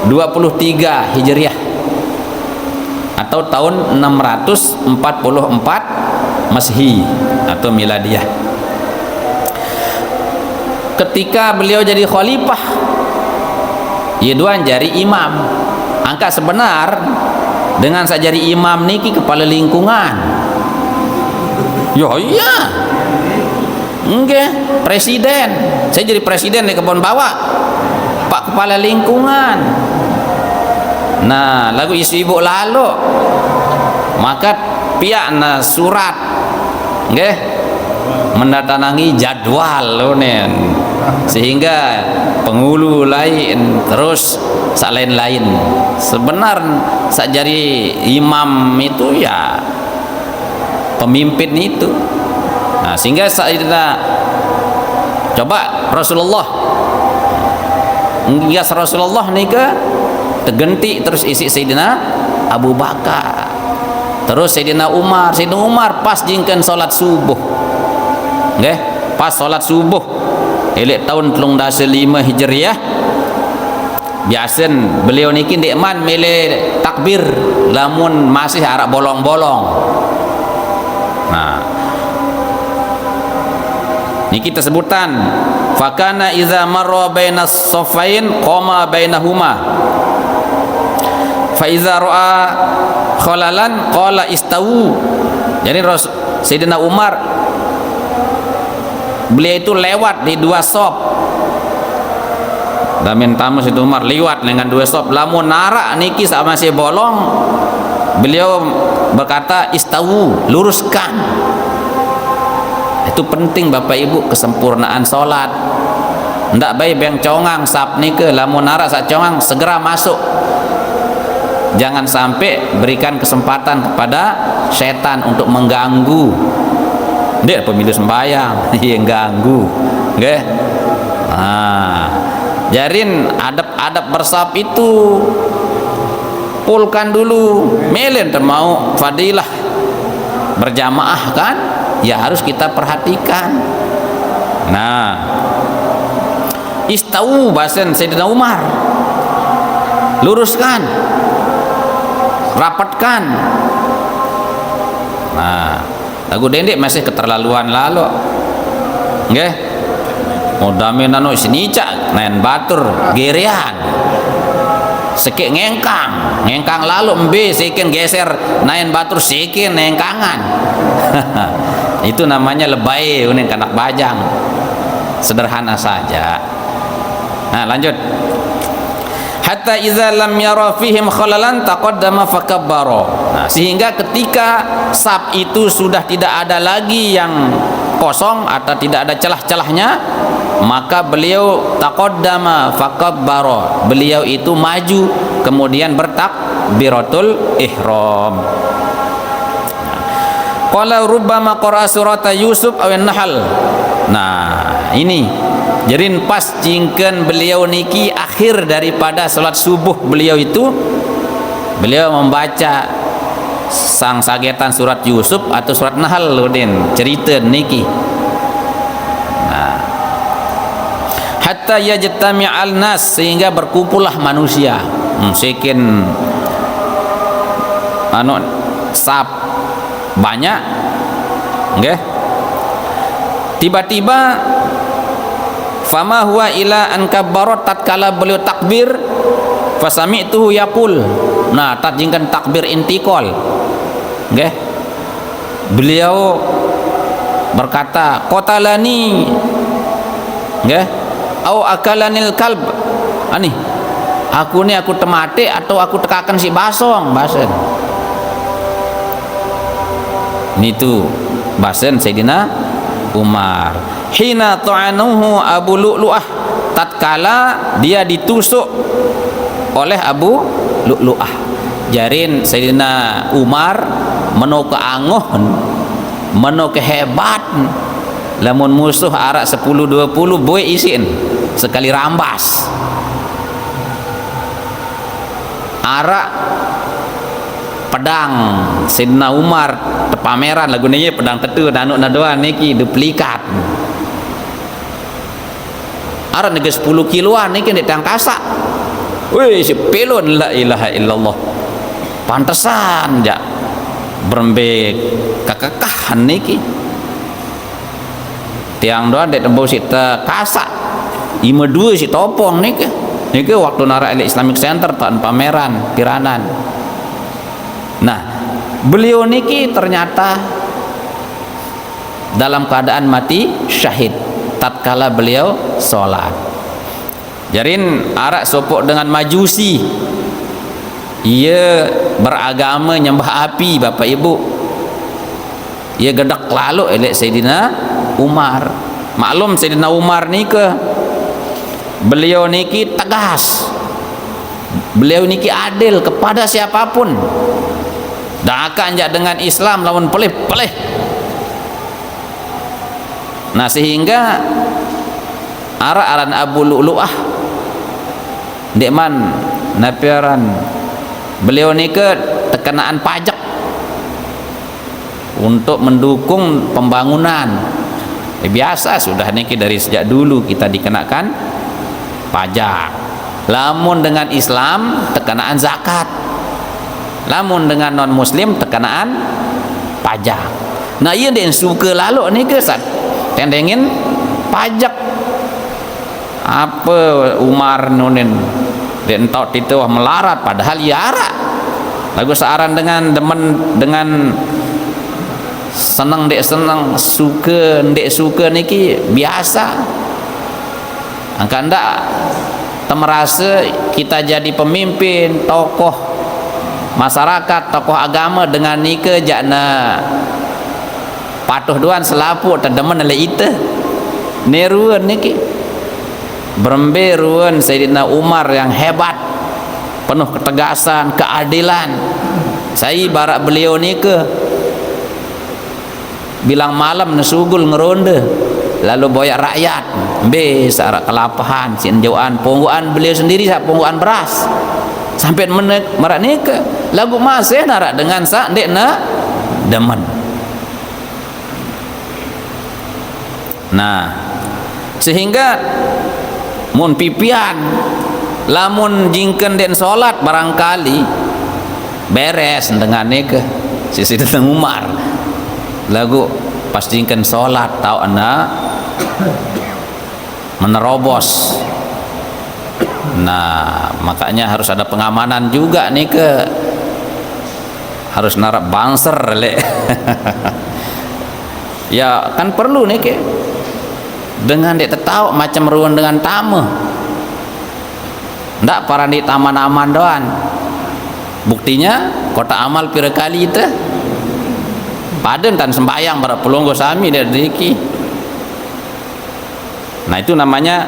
23 Hijriah atau tahun 644 Masehi atau Miladiah. Ketika beliau jadi khalifah, Yeduan jari imam. Angka sebenar dengan sajari imam niki kepala lingkungan. Yo iya. Enggak, presiden. Saya jadi presiden di Kebon Bawah. Pak kepala lingkungan. Nah, lagu isu-ibu lalu. Maka pihak surat nggih mendatangi jadwal lo nen. Sehingga penghulu lain terus sak lain-lain. Sebenar sajari imam itu ya pemimpin itu. Nah, sehingga Sayyidina coba Rasulullah ngias Rasulullah nih ke terganti terus isi Sayyidina Abu Bakar, terus Sayyidina Umar. Sayyidina Umar pas jingkan salat subuh nggih, pas salat subuh elek tahun 315 Hijriah. Biasen beliau niki ndekman mele takbir lamun masih arak bolong-bolong. Nah, niki tersebutkan fakana iza marra bainas safain qama bainahuma fa iza ra'a khalalan qala istawu. Jadi Sayyidina Umar beliau itu lewat di 2 sop. Damen tamu Sayyidina Umar lewat dengan 2 sop. Lamun narak niki sama masih bolong, beliau berkata istawu, luruskan. Itu penting Bapak Ibu, kesempurnaan salat. Ndak baik beng congang sap nike lamun narak sak congang segera masuk. Jangan sampai berikan kesempatan kepada setan untuk mengganggu. Dek pemilu sembahyang yang ganggu, nggih. Nah, jarin adab-adab bersaf itu pulkan dulu. Melen termau fadilah berjamaah kan, ya harus kita perhatikan. Nah, istawu bahasan Sayyidina Umar, luruskan, rapatkan. Nah, lagu dendek masih keterlaluan lalu nggih. Modame nano sinicak naen batur gerean sekek ngengkang lalu embe seken geser naen batur seken ngengkangan. Itu namanya lebay unen kanak bajang. Sederhana saja. Nah, lanjut. Hatta idza lam yara fihim khalalan taqaddama fakabbara. Nah, sehingga ketika saf itu sudah tidak ada lagi yang kosong atau tidak ada celah-celahnya, maka beliau taqaddama fakabbara, beliau itu maju kemudian bertakbiratul ihram. Qala rubbama qara'a surata Yusuf aw an-Nahl. Nah, ini jadi pas jingken beliau niki akhir daripada salat subuh beliau itu, beliau membaca sang sagetan surat Yusuf atau surat Nahl Udin, cerita niki. Nah, hatta yajtami'al nas, sehingga berkumpullah manusia. Sekian sap banyak, nggih. Tiba-tiba fama huwa ila an kabbarat, tatkala beliau takbir, fasami'tuhu yaqul. Nah, tajingkan takbir intiqal, nggih. Beliau berkata, qatalani, nggih, au akalanil kalb. Ani, aku temate atau aku tekakan si basong, basen. Nitu basen Sayyidina Umar. Hina ta'anuhu Abu Lu'lu'ah, tatkala dia ditusuk oleh Abu Lu'lu'ah. Jarin Sayyidina Umar meno keangguh, meno kehebat, lamun musuh arak 10-20 boy isin sekali rambas. Arak pedang Sayyidina Umar pameran lagu ni pedang tetu dan anu nadoan niki duplikat. Arak nege 10 kiloan niki di tangkasa. Wih, si pelon, la ilaha illallah. Pantesan ja berembek kakakahan niki. Tiang doan dek tembus si kasak. 52 si topong niki. Niki waktu nara Islamic Center tahun pameran Piranan. Nah, beliau niki ternyata dalam keadaan mati syahid tatkala beliau sholat. Jarin arak sopok dengan majusi, ia beragama nyembah api, bapak ibu. Ia gedak lalu elek Sayyidina Umar. Maklum Sayyidina Umar niki beliau niki tegas, beliau niki adil kepada siapapun. Dah akan jak dengan Islam lawan pelih-pelih. Nah, sehingga aran Abu Lu'lu'ah dekman napiaran beliau ni ke tekenaan pajak untuk mendukung pembangunan. Biasa sudah niki dari sejak dulu kita dikenakan pajak. Lamun dengan Islam tekenaan zakat, lamun dengan non muslim tekenaan pajak. Nah, ia den suka lalu ni ke sat tendengin pajak. Apa Umar nunin den tok itu melarat padahal yara. Lagu searan dengan demen dengan senang dek senang, suka dek suka niki biasa. Angka ndak merasa kita jadi pemimpin, tokoh masyarakat, tokoh agama dengan nike jakna patuh duan selapu terdemen oleh itu neruan niki beremberuan Sayyidina Umar yang hebat, penuh ketegasan, keadilan. Saya barak beliau nike bilang malam nesugul ngeronde lalu boyak rakyat bes arak kelapahan sinjauan pungguan beliau sendiri sak pungguan beras sampai merak nike lagu masih narak dengan sak dek na demen. Nah, sehingga mun pipian lamun jingken den salat barangkali beres dengan nike sisi Sayyidina Umar lagu pas jingken salat tau ana menerobos. Nah, makanya harus ada pengamanan juga nih ke harus narak banser le. Ya kan perlu nih ke dengan dek tahu macam ruang dengan tamu ndak para di taman-aman doan. Buktinya kota amal pira kali itu paden tan sembayang para pelonggo sami dari diki Nah, itu namanya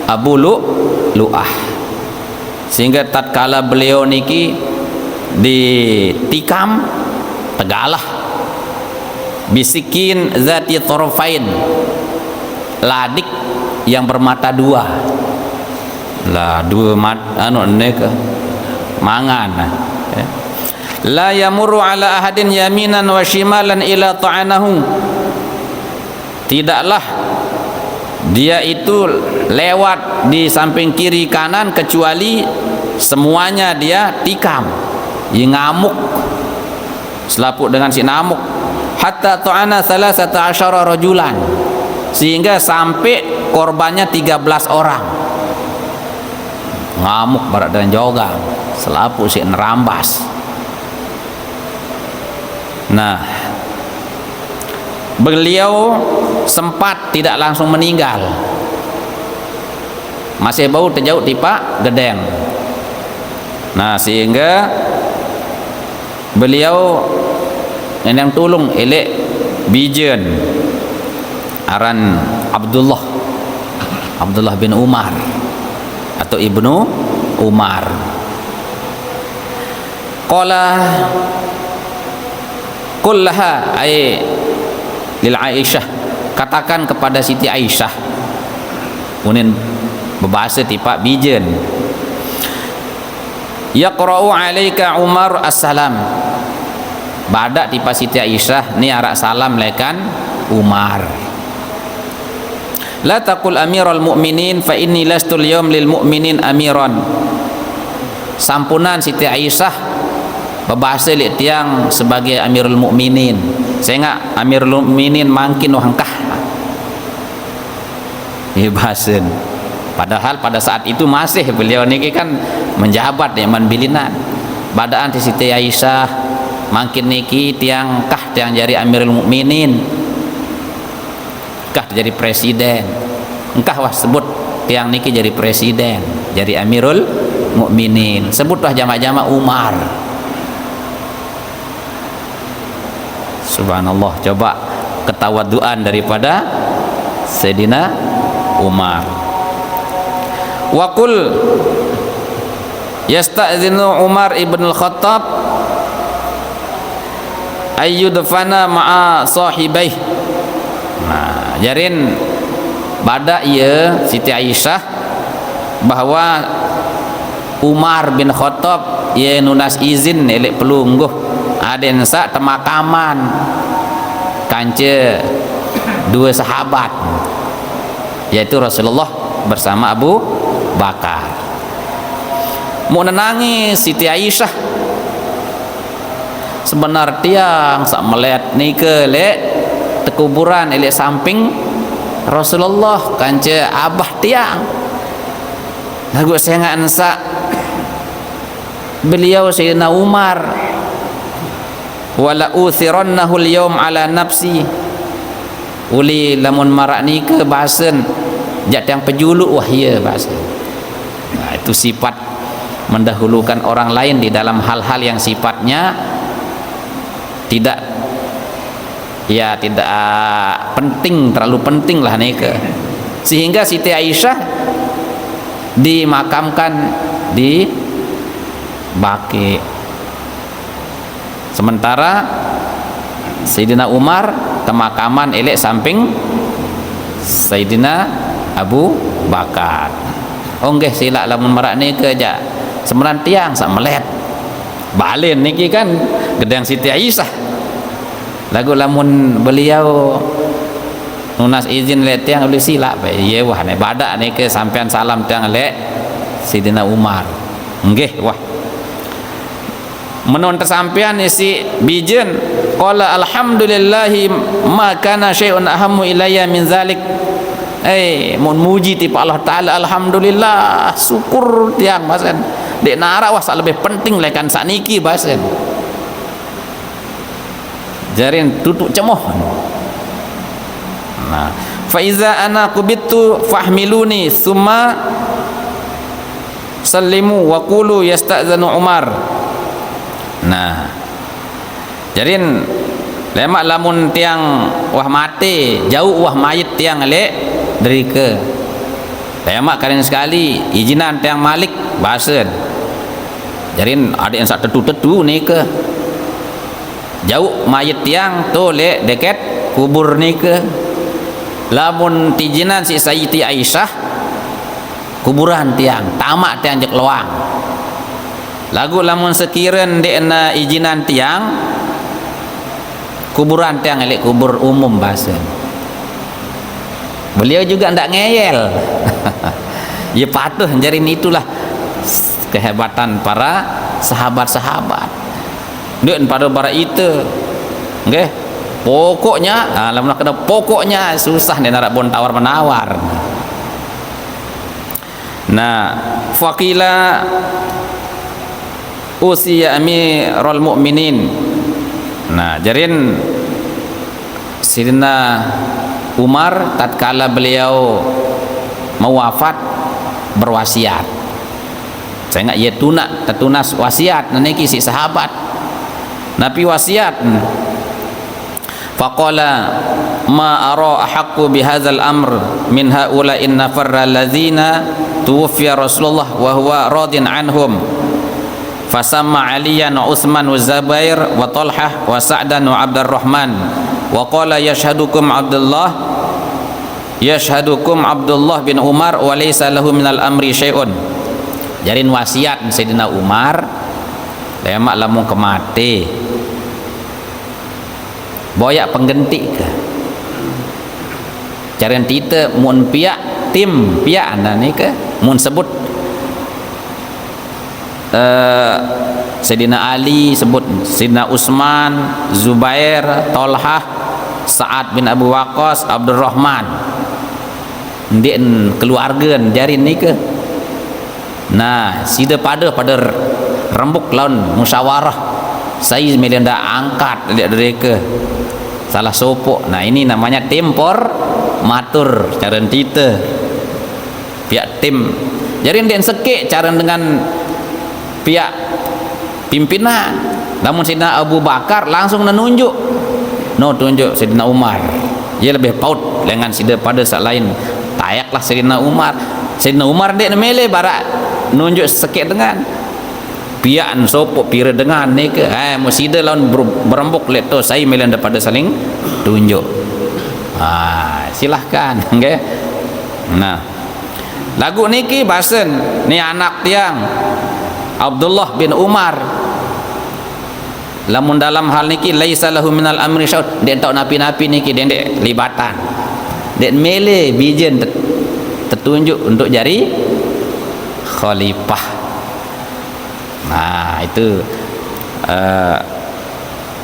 Abu Lu'ah. Sehingga tatkala beliau niki ditikam, tegalah bisikin zati torofain, ladik yang bermata dua. Lah dua anu neka mangan. La yamurru ala ahadin yaminan wa shimalan ila ta'anahu. Tidaklah dia itu lewat di samping kiri kanan kecuali semuanya dia tikam, ngamuk, selaput dengan si namuk. Hatta ta'ana 13 rajulan, sehingga sampai korbannya 13 orang. Ngamuk barat dan jogang, selaput si nerambas. Nah, beliau sempat tidak langsung meninggal, masih bau terjauh tipak gedeng. Nah, sehingga beliau yang tolong elek bijen aran Abdullah bin Umar atau Ibnu Umar. Qala kullaha ay lil Aisyah, katakan kepada Siti Aisyah, unin berbahasa tipak bijen, yaqra'u alaika Umar assalam. Badak tipak Siti Aisyah ni arak salam lekan Umar. La taqul amiral mu'minin fa inni lastu al-yawm lil mu'minin amiran. Sampunan Siti Aisyah berbahasa lek tiang sebagai amirul mukminin. Saya enggak amirul mukminin mangkin wangkah. Ini bahasa. Padahal pada saat itu masih beliau niki kan menjabat di Man Bilinan. Badaan di Siti Aisyah mangkin niki tiang kah tiang jadi amirul mukminin. Kah jadi presiden. Engkah wah sebut tiang niki jadi presiden, jadi amirul mukminin. Sebutlah jama-jama Umar. Subhanallah, coba ketawaduan daripada Sayyidina Umar. Wa qul yasta'zinu Umar ibn al-Khattab ayyudfana ma'a sahibaih. Nah, jarin badak ia Siti Aisyah bahwa Umar bin Khattab ia nunas izin elek pelungguh aden sa temakaman kanca dua sahabat, yaitu Rasulullah bersama Abu Bakar. Mau nenangi Siti Aisyah sebenar tiang sak melihat ni ke lek tekuburan elek samping Rasulullah kanca abah tiang. Lagu saya nggak ensak beliau Sayyidina Umar, wala uthirannahu al-yawm ala nafsi. Uli lamun marak ni ke bahasan jat yang pejuluk wahya bahasa. Nah, itu sifat mendahulukan orang lain di dalam hal-hal yang sifatnya tidak penting, terlalu penting lah ni ke. Sehingga Siti Aisyah dimakamkan di Baqi, sementara Sayyidina Umar temakaman elek samping Sayyidina Abu Bakar. Onggeh silak lamun marak ni ke ja semeran tiang sak melet balen niki kan gedang Siti Aisyah. Lagu lamun beliau nunas izin lek tiang boleh silak bae ye wah ne badak ni ke sampean salam tiang lek Sayyidina Umar. Nggih wah menon tersampean isi bijen qala alhamdulillahi ma kana syai'un ahammu ilayya min zalik. Mun muji ti Allah taala, alhamdulillah, syukur tiang basen dek nara wah sak lebih penting lekan sakniki basen. Jarin tutuk cemoh. Nah, fa iza ana qubitu fahmiluni summa sallimu wa qulu yasta'zanu Umar. Nah, jarin lemak lamun tiang wah mati jauh wah mayit tiang lek dari ke lemak kalian sekali izinan tiang malik bahasa jarin ada yang sak tetu ni ke jauh mayat tiang tu le deket kubur ni ke lamun tijinan si Sayyidi Aisyah kuburan tiang tamak tiang jek loang lagu lamun sekiran dena izinan tiang kuburan tiang elek kubur umum bahasa beliau juga ndak ngeyel ya patuh jarin itulah kehebatan para sahabat-sahabat dia pada bara itu nggih pokoknya lamun kena pokoknya susah nek nak bon tawar menawar. Nah faqila usiya amirul mukminin. Nah jarin Sidina Umar tatkala beliau mau wafat berwasiat. Saya ingat ia tetunas wasiat niki si sahabat. Nabi wasiat. Faqala ma ara ahaqqu bihadzal amr min haula inna farra allazina tuwfiya Rasulullah wa huwa radin anhum. Fasamma Aliyan wa Utsman wa Zubair wa Talhah wa Sa'dan wa Abdurrahman wa qala yashhadukum Abdullah bin Umar wa laysa lahu minal amri syai'un. Jarin wasiat Sayyidina Umar lemak lamun kemati boyak pengganti ke jarin tita mun piak tim piak ni ke mun sebut Sayyidina Ali sebut Sayyidina Utsman, Zubair, Talhah, Sa'ad bin Abu Waqqas, Abdurrahman. Ndien keluarga jarin ni ke. Nah, sida pada rembuk lawan musyawarah. Saya melenda angkat dari ke salah sopok. Nah, ini namanya tempor matur cara kita. Pihak tim. Jarin den sekek cara dengan pihak pimpinan. Namun Sayyidina Abu Bakar langsung menunjuk tunjuk Sayyidina Umar. Ia lebih paut dengan sida pada saat lain. Tayaklah Sayyidina Umar. Sayyidina Umar dek mele barak nunjuk sekek dengan pian sopok pira dengan ni ke musida lawan berembuk leto saya mele daripada saling tunjuk. Silahkan nggih. Nah lagu niki basen ni anak tiang Abdullah bin Umar lamun dalam hal niki laisa lahu minal amri syai'un dek tak napi-napi niki dek libatan dek mele bijen tertunjuk untuk jari khalifah. Nah itu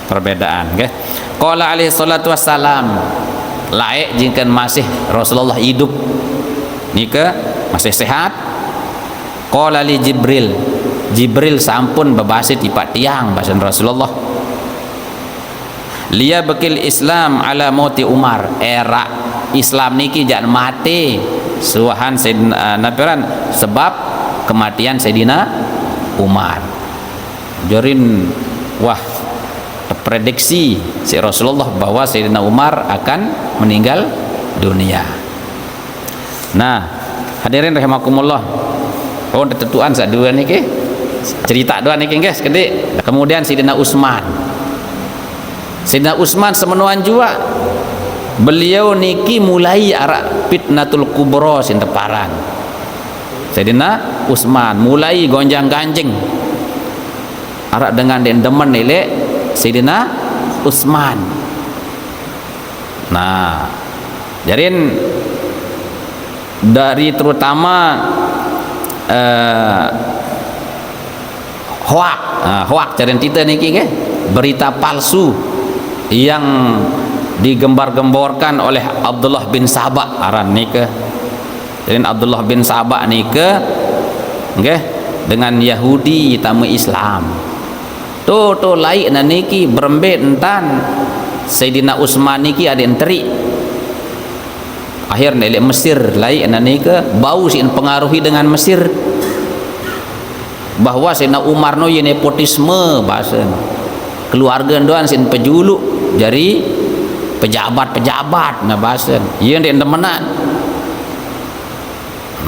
perbedaan nggih. Qala alaihi salatu wassalam laik jika masih Rasulullah hidup nika masih sehat. Qala li Jibril sampun bebasit tipak tiang bahasa Rasulullah liya bekil Islam ala mauti Umar era Islam niki jangan mati suahan Sayyidina Nabiran sebab kematian Sayyidina Umar. Jorin wah prediksi si Rasulullah bahwa Sayyidina Umar akan meninggal dunia. Nah hadirin rahimakumullah tentuan sak dua niki cerita dua niki guys gede. Kemudian Sayyidina Utsman semenuan juga beliau niki mulai arah fitnatul kubra sinteparan. Sayyidina Utsman mulai gonjang-ganjing arah dengan demen nilai Sayyidina Utsman. Nah jarin dari terutama hoak jarin kita niki ke berita palsu yang digembar-gemborkan oleh Abdullah bin Sabah aran nike. Jadi Abdullah bin Sabah nike nggih dengan Yahudi tamu Islam. To laik niki berembet entan Sayyidina Utsman niki ada enteri. Akhirnya elek Mesir laik nike bau sin pengaruhi dengan Mesir. Bahwa Sayyidina Umar no ye nepotisme bahasa keluarga doan sin pejuluk dari pejabat-pejabat nah bahasa ye ndek demenan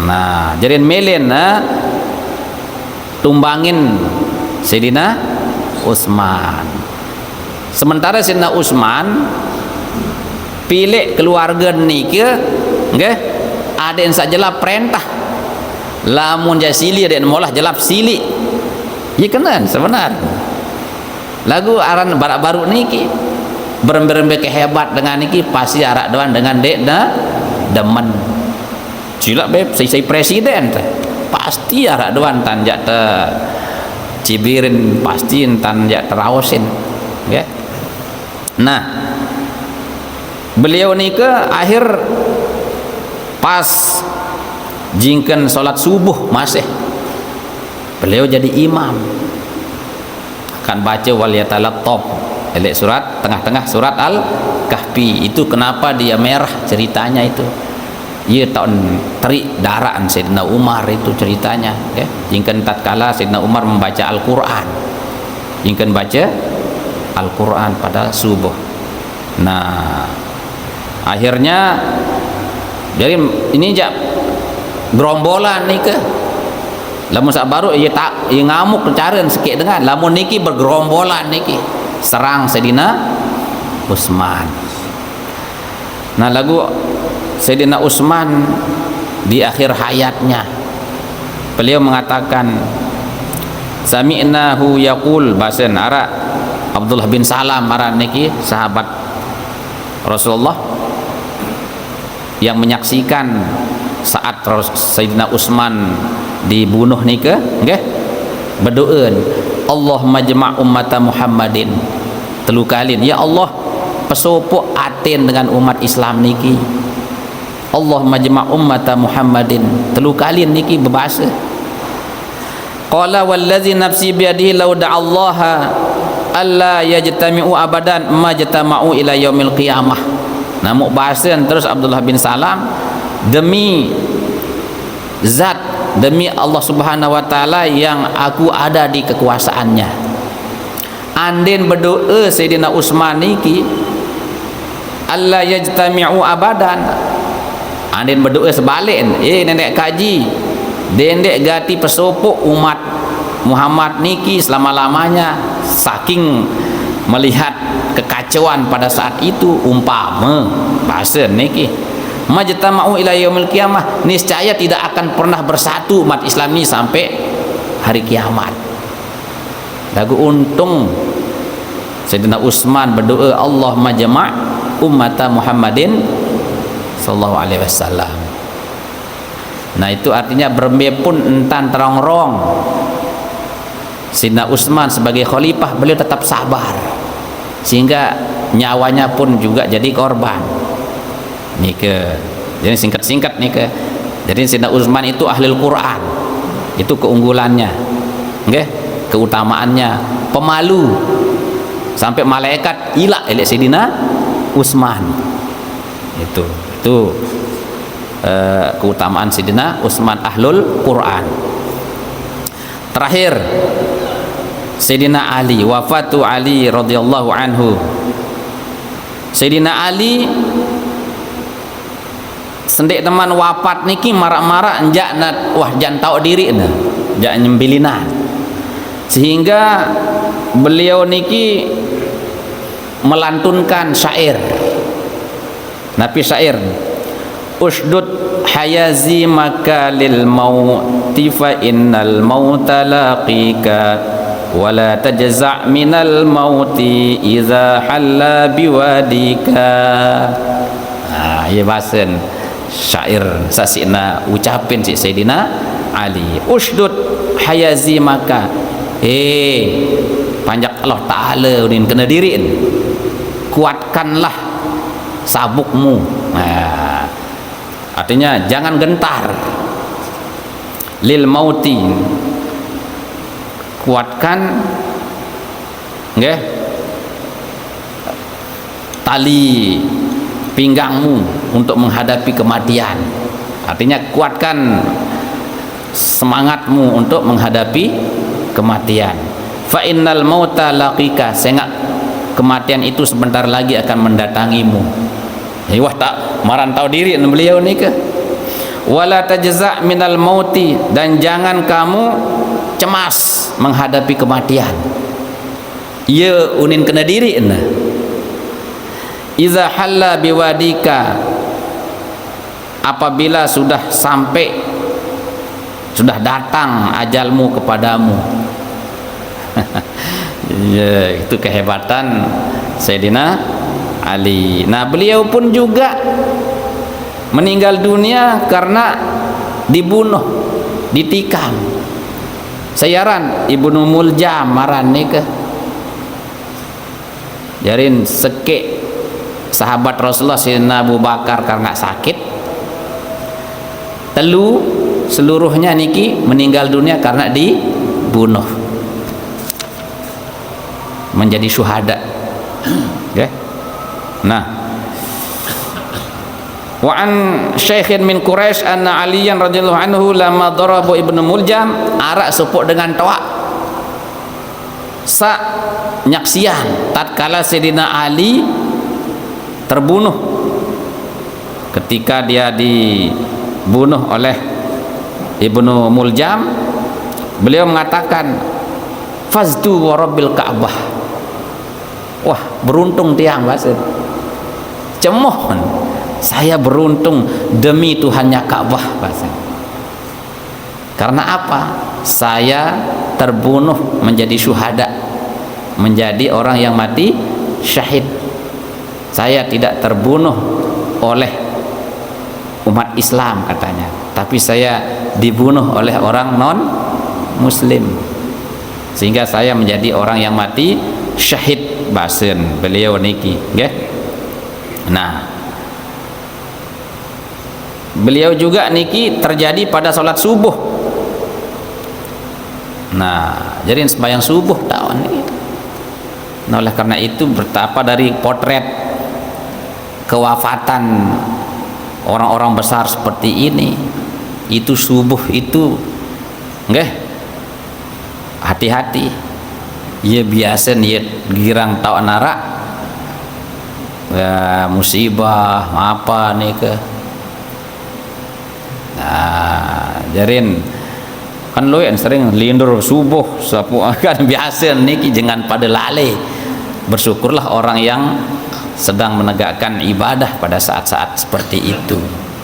Nah, jadi melen tumbangin Sayyidina Utsman. Sementara Sayyidina Utsman pilih keluarga niki nggih ada yang sajalah perintah lamun jasili ada yang molah jelap sili ya kenan sebenarnya lagu aran baru niki berembe kehebat dengan niki pasti arak doan dengan dek demen cilak beb saya presiden pasti arak doan tanjak te cibirin pasti tanjak terawasin ya. Nah beliau ni ke akhir pas jingken solat subuh masih beliau jadi imam akan baca waliyatalattab elek surat tengah-tengah surat Al-Kahfi. Itu kenapa dia merah ceritanya itu ia tahun terik daraan Sayyidina Umar itu ceritanya ya. Jingken tatkala Sayyidina Umar membaca Al-Quran jingken baca Al-Quran pada subuh. Nah akhirnya jadi ini jak gerombolan ni ke lamun sak baru ia tak ia ngamuk careun sikit dengan lamun niki bergerombolan niki serang Sayyidina Utsman. Nah lagu Sayyidina Utsman di akhir hayatnya beliau mengatakan sami'nahu yaqul basen ara Abdullah bin Salam ara niki sahabat Rasulullah yang menyaksikan saat Sayyidina Utsman dibunuh nika nggih berdoa Allah majma' ummata Muhammadin telu kali ya Allah pesopok aten dengan umat Islam niki Allah majma' ummata Muhammadin telu kali niki berbahasa qala wallazi nafsi biyadihi law da'allaha alla yajtami'u abadan majtama'u ila yaumil qiyamah. Namun bahasa terus Abdullah bin Salam demi zat demi Allah Subhanahu wa taala yang aku ada di kekuasaannya andin berdoa Sayyidina Utsman niki alla yajtami'u abadan andin berdoa sebalik nenek kaji dendek gati pesopok umat Muhammad niki selama-lamanya saking melihat kekacauan pada saat itu umpama bahasa niki majtama'u ila yaumil qiyamah niscaya tidak akan pernah bersatu umat Islam ini sampai hari kiamat. Lagu untung Sayyidina Utsman berdoa Allah majma' ummata Muhammadin sallallahu alaihi wasallam. Nah itu artinya berembe pun entan terong-rong Sayyidina Utsman sebagai khalifah beliau tetap sabar sehingga nyawanya pun juga jadi korban nika. Jadi singkat-singkat nika. Jadi Sayyidina Utsman itu ahli Al-Quran, itu keunggulannya nggih, keutamaannya, pemalu sampai malaikat ilak elek Sayyidina Utsman itu keutamaan Sayyidina Utsman ahlul Quran. Terakhir Sayyidina Ali, wafatu Ali radhiyallahu anhu. Sayyidina Ali sendek teman wafat niki marak-marak enjak nak wah jan tahu diri na jak nyembilinan sehingga beliau niki melantunkan syair napi syair usdud hayazi maka lil mauti fa innal mauta laqika wala tajza' minal mauti idza halla biwadika. Nah ya bahasan syair sasina ucapin si Sayyidina Ali usdud hayazi maka panjak Allah Ta'ala unin kena diriin kuatkanlah sabukmu. Nah artinya jangan gentar lil mauti kuatkan nggih tali pinggangmu untuk menghadapi kematian. Artinya kuatkan semangatmu untuk menghadapi kematian. Fa innal mauta laqika, sehingga kematian itu sebentar lagi akan mendatangimu. Wah tak marantau diri beliau ni ke. wala tajza' minal mauti, dan jangan kamu cemas menghadapi kematian. Ia unin kena diri ena. Iza halla biwadika, apabila sudah sampai, sudah datang ajalmu kepadamu. Ya, itu kehebatan Sayyidina Ali. Nah, beliau pun juga meninggal dunia karena dibunuh, ditikam. Sayaran Ibnu Muljam maran nikah. Jarin sekek sahabat Rasulullah Sayyidina Abu Bakar karena sakit. Telu seluruhnya niki meninggal dunia karena dibunuh, menjadi syuhada. Okay. Nah, wa an syaikhin min Quraisy anna Aliyan radhiyallahu anhu lama darabu Ibnu Muljam, arak supuk dengan toak sa nyaksian tatkala Sayyidina Ali terbunuh, ketika dia dibunuh oleh Ibnu Muljam, beliau mengatakan faztu wa rabbil Ka'bah. Wah, beruntung tiang bahasa. Cemoh, saya beruntung demi Tuhannya Ka'bah bahasa. Karena apa? Saya terbunuh menjadi syuhada, menjadi orang yang mati syahid. Saya tidak terbunuh oleh umat Islam katanya, tapi saya dibunuh oleh orang non muslim, sehingga saya menjadi orang yang mati syahid basen beliau niki, okay? Nah, beliau juga niki terjadi pada salat subuh. Nah, jadi sembahyang subuh tahun ini. Nah, oleh karena itu betapa dari potret kewafatan orang-orang besar seperti ini, itu subuh itu nggih, hati-hati. Ia biasa niat girang tau narak ya, musibah apa nih ke. Nah, jarin kan lo yang sering lindur subuh sapu kan biasa niki, jangan pada lalai. Bersyukurlah orang yang sedang menegakkan ibadah pada saat-saat seperti itu,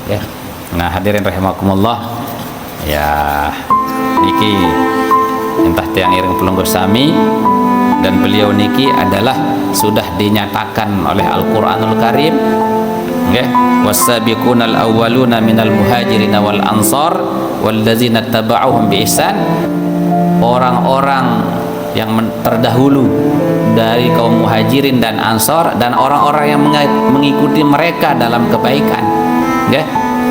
ya. Nah, hadirin rahimakumullah, ya niki entah tiang iring pelunggur sami, dan beliau niki adalah sudah dinyatakan oleh Al-Qur'anul Karim, okay? Was-sabiqunal awwaluna minal muhajirin wal ansar wallazina tabauhum bi ihsan, orang-orang yang terdahulu dari kaum muhajirin dan ansar dan orang-orang yang mengikuti mereka dalam kebaikan, okay?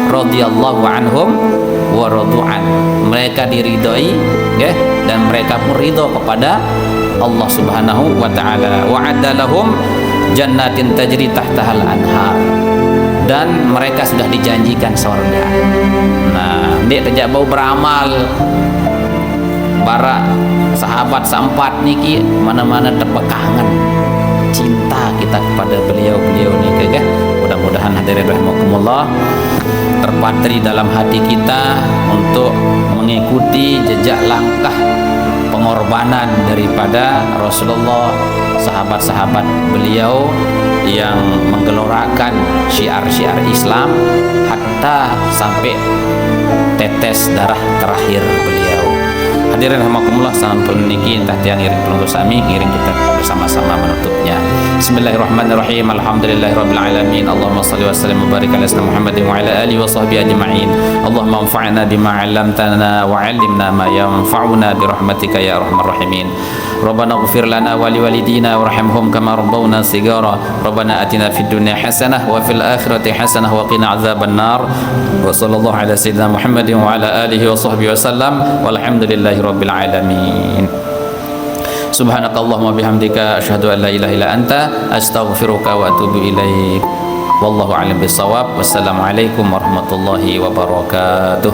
Radhiyallahu anhum wa radu'an, mereka diridhoi, okay? Dan mereka pun ridho kepada Allah Subhanahu wa taala. Wa'adda lahum jannatin tajri tahtahal anhar, dan mereka sudah dijanjikan surga. Nah, dia tidak mau beramal para sahabat sampat niki mana-mana terpekangan cinta kita kepada beliau-beliau niki, kan? Mudah-mudahan hadirin rahimakumullah terpatri dalam hati kita untuk mengikuti jejak langkah pengorbanan daripada Rasulullah, sahabat-sahabat beliau yang menggelorakan syiar-syiar Islam hatta sampai tetes darah terakhir beliau. Hadirin rahimakumullah, sampun niki entah tiang ngiring pelunggu sami, ngiring kita bersama-sama menutupnya. Bismillahirrahmanirrahim. Alhamdulillahirabbil alamin. Allahumma shalli wa sallim wa barik ala sayyidina Muhammadin wa ala alihi wa sahbihi ajma'in. Allahumma anfa'na bima 'allamtana wa 'allimna ma yanfa'una bi rahmatika ya arhamar rahimin. Rabbana ighfir lana wa liwalidina warhamhum kama rabbawna shighara. Rabbana atina fid dunya hasanah wa fil akhirati hasanah wa qina adzaban nar. Wa sallallahu ala sayyidina Muhammadin wa ala alihi wa sahbihi wasallam. Walhamdulillahi rabbil alamin. Subhanakallahumma bihamdika asyhadu an la ilaha illa anta astaghfiruka wa atubu ilaik. Wallahu a'lam bissawab. Wassalamualaikum warahmatullahi wabarakatuh.